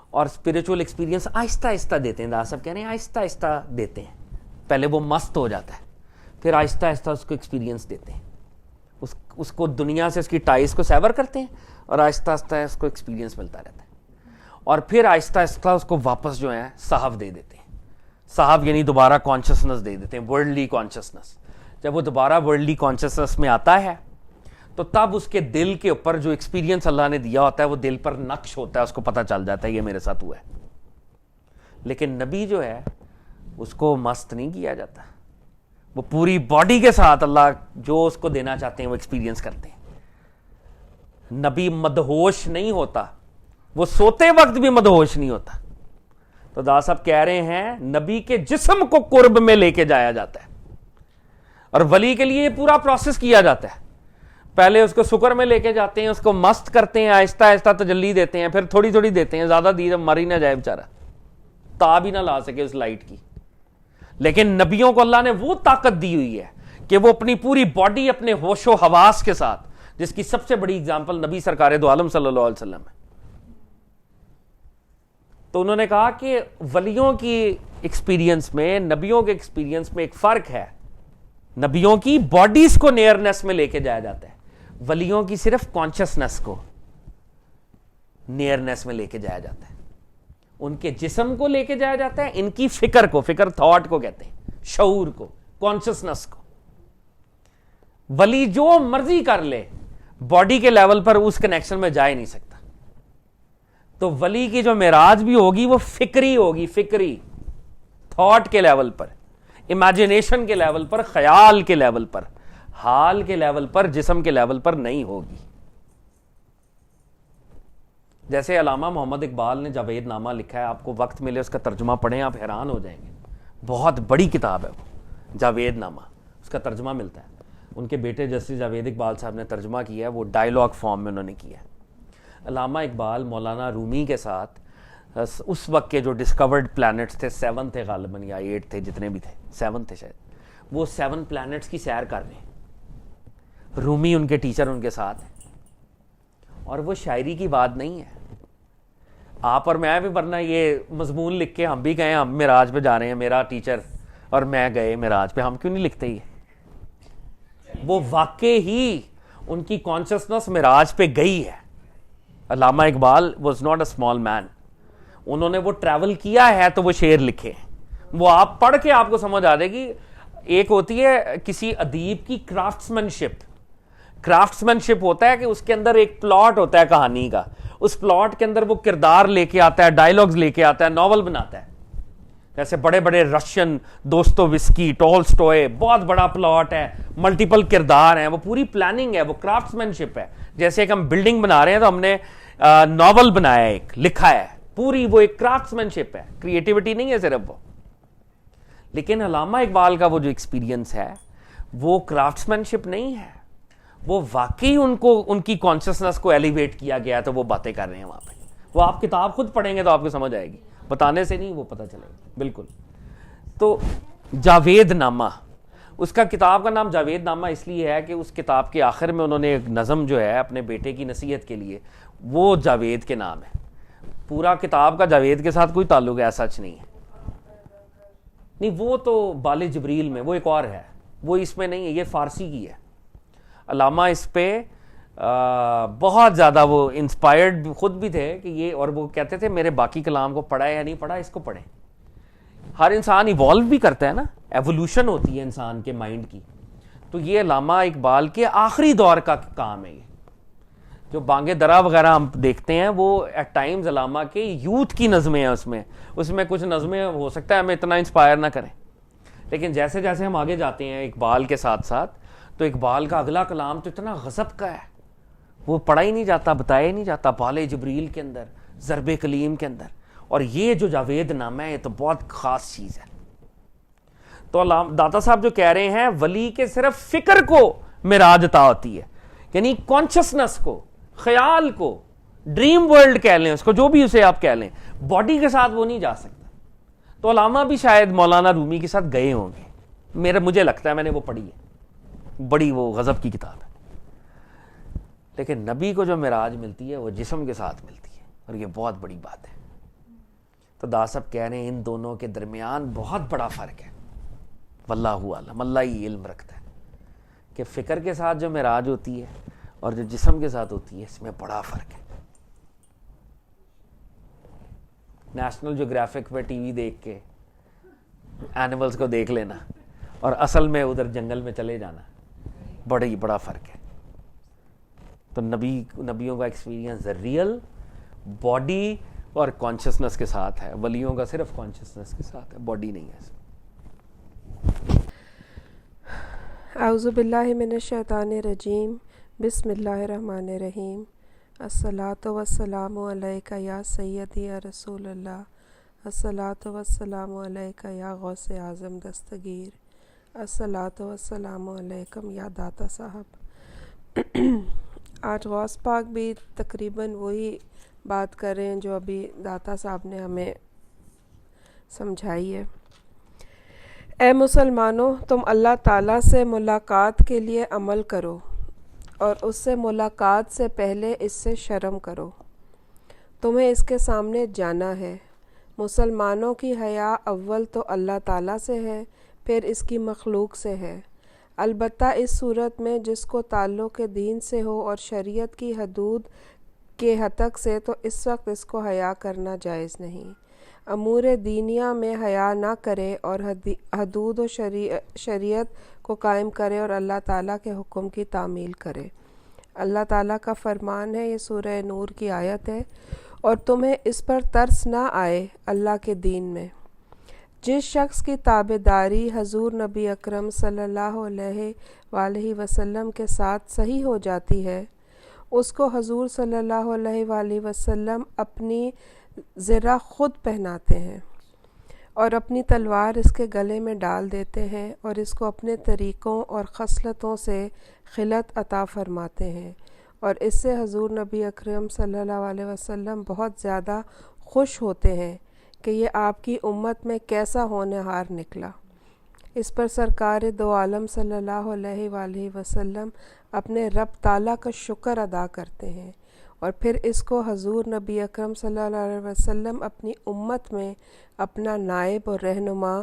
اور اسپرچول ایکسپیرینس آہستہ آہستہ دیتے ہیں. داس صاحب کہہ رہے ہیں آہستہ آہستہ دیتے ہیں. پہلے وہ مست ہو جاتا ہے, پھر آہستہ آہستہ اس کو ایکسپیرینس دیتے ہیں, اس کو دنیا سے اس کی ٹائز کو سیور کرتے ہیں اور آہستہ آہستہ اس کو ایکسپیرینس ملتا رہتا ہے, اور پھر آہستہ آہستہ اس کو واپس جو ہے صحف دے دیتے ہیں. صحف یعنی دوبارہ کانشسنس دے دیتے ہیں, ورلڈلی کانشسنس. جب وہ دوبارہ ورلڈلی کانشسنس میں آتا ہے تو تب اس کے دل کے اوپر جو ایکسپیرینس اللہ نے دیا ہوتا ہے وہ دل پر نقش ہوتا ہے, اس کو پتہ چل جاتا ہے یہ میرے ساتھ ہوا ہے. لیکن نبی جو ہے اس کو مست نہیں کیا جاتا, وہ پوری باڈی کے ساتھ اللہ جو اس کو دینا چاہتے ہیں وہ ایکسپیرینس کرتے ہیں. نبی مدہوش نہیں ہوتا, وہ سوتے وقت بھی مدہوش نہیں ہوتا. تو دا صاحب کہہ رہے ہیں نبی کے جسم کو قرب میں لے کے جایا جاتا ہے, اور ولی کے لیے یہ پورا پروسیس کیا جاتا ہے. پہلے اس کو شکر میں لے کے جاتے ہیں, اس کو مست کرتے ہیں, آہستہ آہستہ تجلی دیتے ہیں, پھر تھوڑی تھوڑی دیتے ہیں, زیادہ دی جب مر ہی نہ جائے بیچارہ, تاب ہی نہ لا سکے اس لائٹ کی. لیکن نبیوں کو اللہ نے وہ طاقت دی ہوئی ہے کہ وہ اپنی پوری باڈی اپنے ہوش و حواس کے ساتھ, جس کی سب سے بڑی اگزامپل نبی سرکار دو عالم صلی اللہ علیہ وسلم ہے. تو انہوں نے کہا کہ ولیوں کی ایکسپیرینس میں, نبیوں کے ایکسپیرینس میں ایک فرق ہے. نبیوں کی باڈیز کو نیئرنیس میں لے کے جایا جاتا ہے, ولیوں کی صرف کانشسنس کو نیئرنیس میں لے کے جایا جاتا ہے. ان کے جسم کو لے کے جایا جاتا ہے, ان کی فکر کو, فکر تھاٹ کو کہتے ہیں, شعور کو, کانشسنس کو. ولی جو مرضی کر لے باڈی کے لیول پر اس کنیکشن میں جا ہی نہیں سکتا. تو ولی کی جو معراج بھی ہوگی وہ فکری ہوگی, فکری تھاٹ کے لیول پر, امیجنیشن کے لیول پر, خیال کے لیول پر, حال کے لیول پر, جسم کے لیول پر نہیں ہوگی. جیسے علامہ محمد اقبال نے جاوید نامہ لکھا ہے, آپ کو وقت ملے اس کا ترجمہ پڑھیں, آپ حیران ہو جائیں گے. بہت بڑی کتاب ہے وہ جاوید نامہ, اس کا ترجمہ ملتا ہے. ان کے بیٹے جسٹس جاوید اقبال صاحب نے ترجمہ کیا ہے, وہ ڈائیلاگ فارم میں انہوں نے کیا ہے. علامہ اقبال مولانا رومی کے ساتھ اس وقت کے جو ڈسکورڈ پلانٹس تھے, 7 تھے غالباً یا 8 تھے, جتنے بھی تھے 7 تھے شاید, وہ 7 پلانٹس کی سیر کر رہے ہیں. رومی ان کے ٹیچر ان کے ساتھ ہیں, اور وہ شاعری کی بات نہیں ہے. آپ اور میں بھی ورنہ یہ مضمون لکھ کے ہم بھی گئے, ہم معراج پہ جا رہے ہیں, میرا ٹیچر اور میں گئے معراج پہ, ہم کیوں نہیں لکھتے یہ؟ وہ واقع ہی ان کی کانشسنس معراج پہ گئی ہے. علامہ Iqbal was not a small man, انہوں نے وہ ٹریول کیا ہے تو وہ شعر لکھے. وہ آپ پڑھ کے آپ کو سمجھ آ جائے گی. ایک ہوتی ہے کسی ادیب کی کرافٹسمین شپ ہوتا ہے کہ اس کے اندر ایک پلاٹ ہوتا ہے کہانی کا, اس پلاٹ کے اندر وہ کردار لے کے آتا ہے, ڈائیلاگز لے کے آتا ہے, ناول بناتا ہے. جیسے بڑے بڑے رشین, دوستویسکی, ٹولسٹوئے, بہت بڑا پلاٹ ہے, ملٹیپل کردار ہیں, وہ پوری پلاننگ ہے, وہ کرافٹسمین شپ ہے. جیسے ایک ہم بلڈنگ بنا رہے ہیں تو ہم نے ناول بنایا ہے, ایک لکھا ہے, پوری وہ ایک کرافٹسمین شپ ہے, کریٹیوٹی نہیں ہے صرف وہ. لیکن علامہ اقبال کا وہ جو ایکسپیرینس ہے وہ کرافٹسمینشپ نہیں ہے, وہ واقعی ان کی کانشسنس کو ایلیویٹ کیا گیا تو وہ باتیں کر رہے ہیں وہاں پہ. وہ آپ کتاب خود پڑھیں گے تو آپ کو سمجھ آئے گی, بتانے سے نہیں وہ پتہ چلے گا بالکل. تو جاوید نامہ, اس کا کتاب کا نام جاوید نامہ اس لیے ہے کہ اس کتاب کے آخر میں انہوں نے ایک نظم جو ہے اپنے بیٹے کی نصیحت کے لیے وہ جاوید کے نام ہے. پورا کتاب کا جاوید کے ساتھ کوئی تعلق ہے سچ نہیں ہے, نہیں وہ تو بال جبریل میں, وہ ایک اور ہے, وہ اس میں نہیں ہے, یہ فارسی کی ہے. علامہ اس پہ بہت زیادہ وہ انسپائرڈ خود بھی تھے کہ یہ, اور وہ کہتے تھے میرے باقی کلام کو پڑھا ہے یا نہیں پڑھا, اس کو پڑھیں. ہر انسان ایوالو بھی کرتا ہے نا, ایوولوشن ہوتی ہے انسان کے مائنڈ کی. تو یہ علامہ اقبال کے آخری دور کا کام ہے. یہ جو بانگے درا وغیرہ ہم دیکھتے ہیں وہ ایٹ ٹائمز علامہ کے یوتھ کی نظمیں ہیں. اس میں کچھ نظمیں ہو سکتا ہے ہمیں اتنا انسپائر نہ کریں, لیکن جیسے جیسے ہم آگے جاتے ہیں اقبال کے ساتھ ساتھ, تو اقبال کا اگلا کلام تو اتنا غضب کا ہے, وہ پڑھا ہی نہیں جاتا, بتایا ہی نہیں جاتا. بال جبریل کے اندر, ضرب کلیم کے اندر. اور یہ جو جاوید نامہ ہے یہ تو بہت خاص چیز ہے. تو داتا صاحب جو کہہ رہے ہیں ولی کے صرف فکر کو معراج عطا ہوتی ہے, یعنی کانشسنس کو, خیال کو, ڈریم ورلڈ کہہ لیں اس کو, جو بھی اسے آپ کہہ لیں, باڈی کے ساتھ وہ نہیں جا سکتا. تو علامہ بھی شاید مولانا رومی کے ساتھ گئے ہوں گے, مجھے لگتا ہے, میں نے وہ پڑھی ہے, بڑی وہ غضب کی کتاب ہے. لیکن نبی کو جو معراج ملتی ہے وہ جسم کے ساتھ ملتی ہے, اور یہ بہت بڑی بات ہے. تو دا صاحب کہہ رہے ہیں ان دونوں کے درمیان بہت بڑا فرق ہے. واللہ عالم, اللہ ہی علم رکھتا ہے کہ فکر کے ساتھ جو معراج ہوتی ہے اور جو جسم کے ساتھ ہوتی ہے اس میں بڑا فرق ہے. نیشنل جیوگرافک پہ ٹی وی دیکھ کے اینیملز کو دیکھ لینا اور اصل میں ادھر جنگل میں چلے جانا, بڑا فرق ہے. تو نبیوں کا ایکسپیرینس ریئل باڈی اور کانشسنس کے ساتھ ہے, ولیوں کا صرف کانشسنس کے ساتھ ہے, باڈی نہیں ہے. اعوذ باللہ من الشیطان الرجیم, بسم اللہ الرحمن الرحیم. الصلاۃ والسلام علیک یا سیدی یا رسول اللہ, الصلاۃ والسلام علیک یا غوث اعظم دستگیر, الصلاۃ والسلام علیکم یا داتا صاحب. آج غوث پاک بھی تقریباً وہی بات کر رہے ہیں جو ابھی داتا صاحب نے ہمیں سمجھائی ہے. اے مسلمانوں, تم اللہ تعالیٰ سے ملاقات کے لیے عمل کرو اور اس سے ملاقات سے پہلے اس سے شرم کرو. تمہیں اس کے سامنے جانا ہے. مسلمانوں کی حیا اول تو اللہ تعالیٰ سے ہے, پھر اس کی مخلوق سے ہے. البتہ اس صورت میں جس کو تعلق دین سے ہو اور شریعت کی حدود کے حتک سے, تو اس وقت اس کو حیا کرنا جائز نہیں. امور دینیہ میں حیا نہ کرے اور حدود و شریعت کو قائم کرے اور اللہ تعالیٰ کے حکم کی تعمیل کرے. اللہ تعالیٰ کا فرمان ہے, یہ سورہ نور کی آیت ہے, اور تمہیں اس پر ترس نہ آئے اللہ کے دین میں. جس شخص کی تابعداری حضور نبی اکرم صلی اللہ علیہ وآلہ وسلم کے ساتھ صحیح ہو جاتی ہے, اس کو حضور صلی اللہ علیہ وآلہ وسلم اپنی زرہ خود پہناتے ہیں اور اپنی تلوار اس کے گلے میں ڈال دیتے ہیں, اور اس کو اپنے طریقوں اور خصلتوں سے خلت عطا فرماتے ہیں, اور اس سے حضور نبی اکرم صلی اللہ علیہ وسلم بہت زیادہ خوش ہوتے ہیں کہ یہ آپ کی امت میں کیسا ہونہار نکلا. اس پر سرکار دو عالم صلی اللہ علیہ وآلہ وسلم اپنے رب تعالیٰ کا شکر ادا کرتے ہیں, اور پھر اس کو حضور نبی اکرم صلی اللہ علیہ وسلم اپنی امت میں اپنا نائب اور رہنما,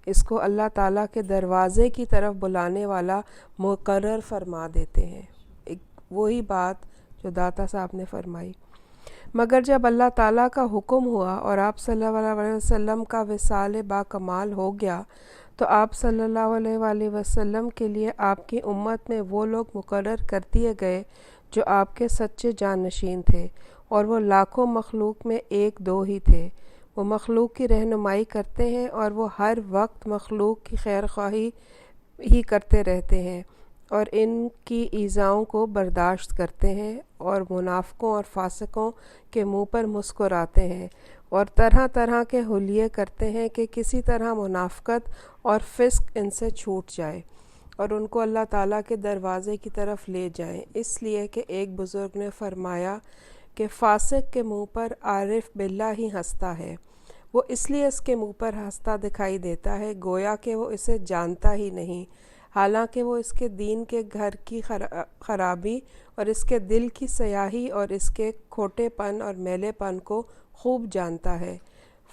اس کو اللہ تعالیٰ کے دروازے کی طرف بلانے والا مقرر فرما دیتے ہیں. وہی بات جو داتا صاحب نے فرمائی. مگر جب اللہ تعالیٰ کا حکم ہوا اور آپ صلی اللہ علیہ وسلم کا وصال با کمال ہو گیا, تو آپ صلی اللہ علیہ وآلہ وسلم کے لیے آپ کی امت میں وہ لوگ مقرر کر دیے گئے جو آپ کے سچے جانشین تھے, اور وہ لاکھوں مخلوق میں ایک دو ہی تھے. وہ مخلوق کی رہنمائی کرتے ہیں اور وہ ہر وقت مخلوق کی خیر خواہی ہی کرتے رہتے ہیں, اور ان کی ایذاؤں کو برداشت کرتے ہیں, اور منافقوں اور فاسقوں کے منہ پر مسکراتے ہیں, اور طرح طرح کے حلیے کرتے ہیں کہ کسی طرح منافقت اور فسق ان سے چھوٹ جائے اور ان کو اللہ تعالیٰ کے دروازے کی طرف لے جائیں۔ اس لیے کہ ایک بزرگ نے فرمایا کہ فاسق کے منہ پر عارف باللہ ہی ہنستا ہے، وہ اس لیے اس کے منہ پر ہنستا دکھائی دیتا ہے گویا کہ وہ اسے جانتا ہی نہیں، حالانکہ وہ اس کے دین کے گھر کی خرابی اور اس کے دل کی سیاہی اور اس کے کھوٹے پن اور میلے پن کو خوب جانتا ہے۔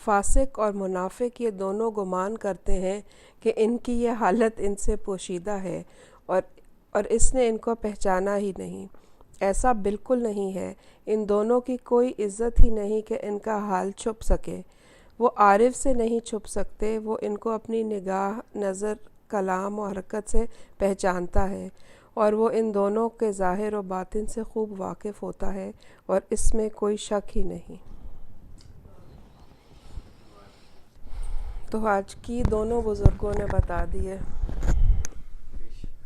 فاسق اور منافق یہ دونوں گمان کرتے ہیں کہ ان کی یہ حالت ان سے پوشیدہ ہے اور اس نے ان کو پہچانا ہی نہیں۔ ایسا بالکل نہیں ہے، ان دونوں کی کوئی عزت ہی نہیں کہ ان کا حال چھپ سکے۔ وہ عارف سے نہیں چھپ سکتے، وہ ان کو اپنی نگاہ، نظر، کلام و حرکت سے پہچانتا ہے، اور وہ ان دونوں کے ظاہر و باطن سے خوب واقف ہوتا ہے، اور اس میں کوئی شک ہی نہیں۔ تو آج کی دونوں بزرگوں نے بتا دی ہے۔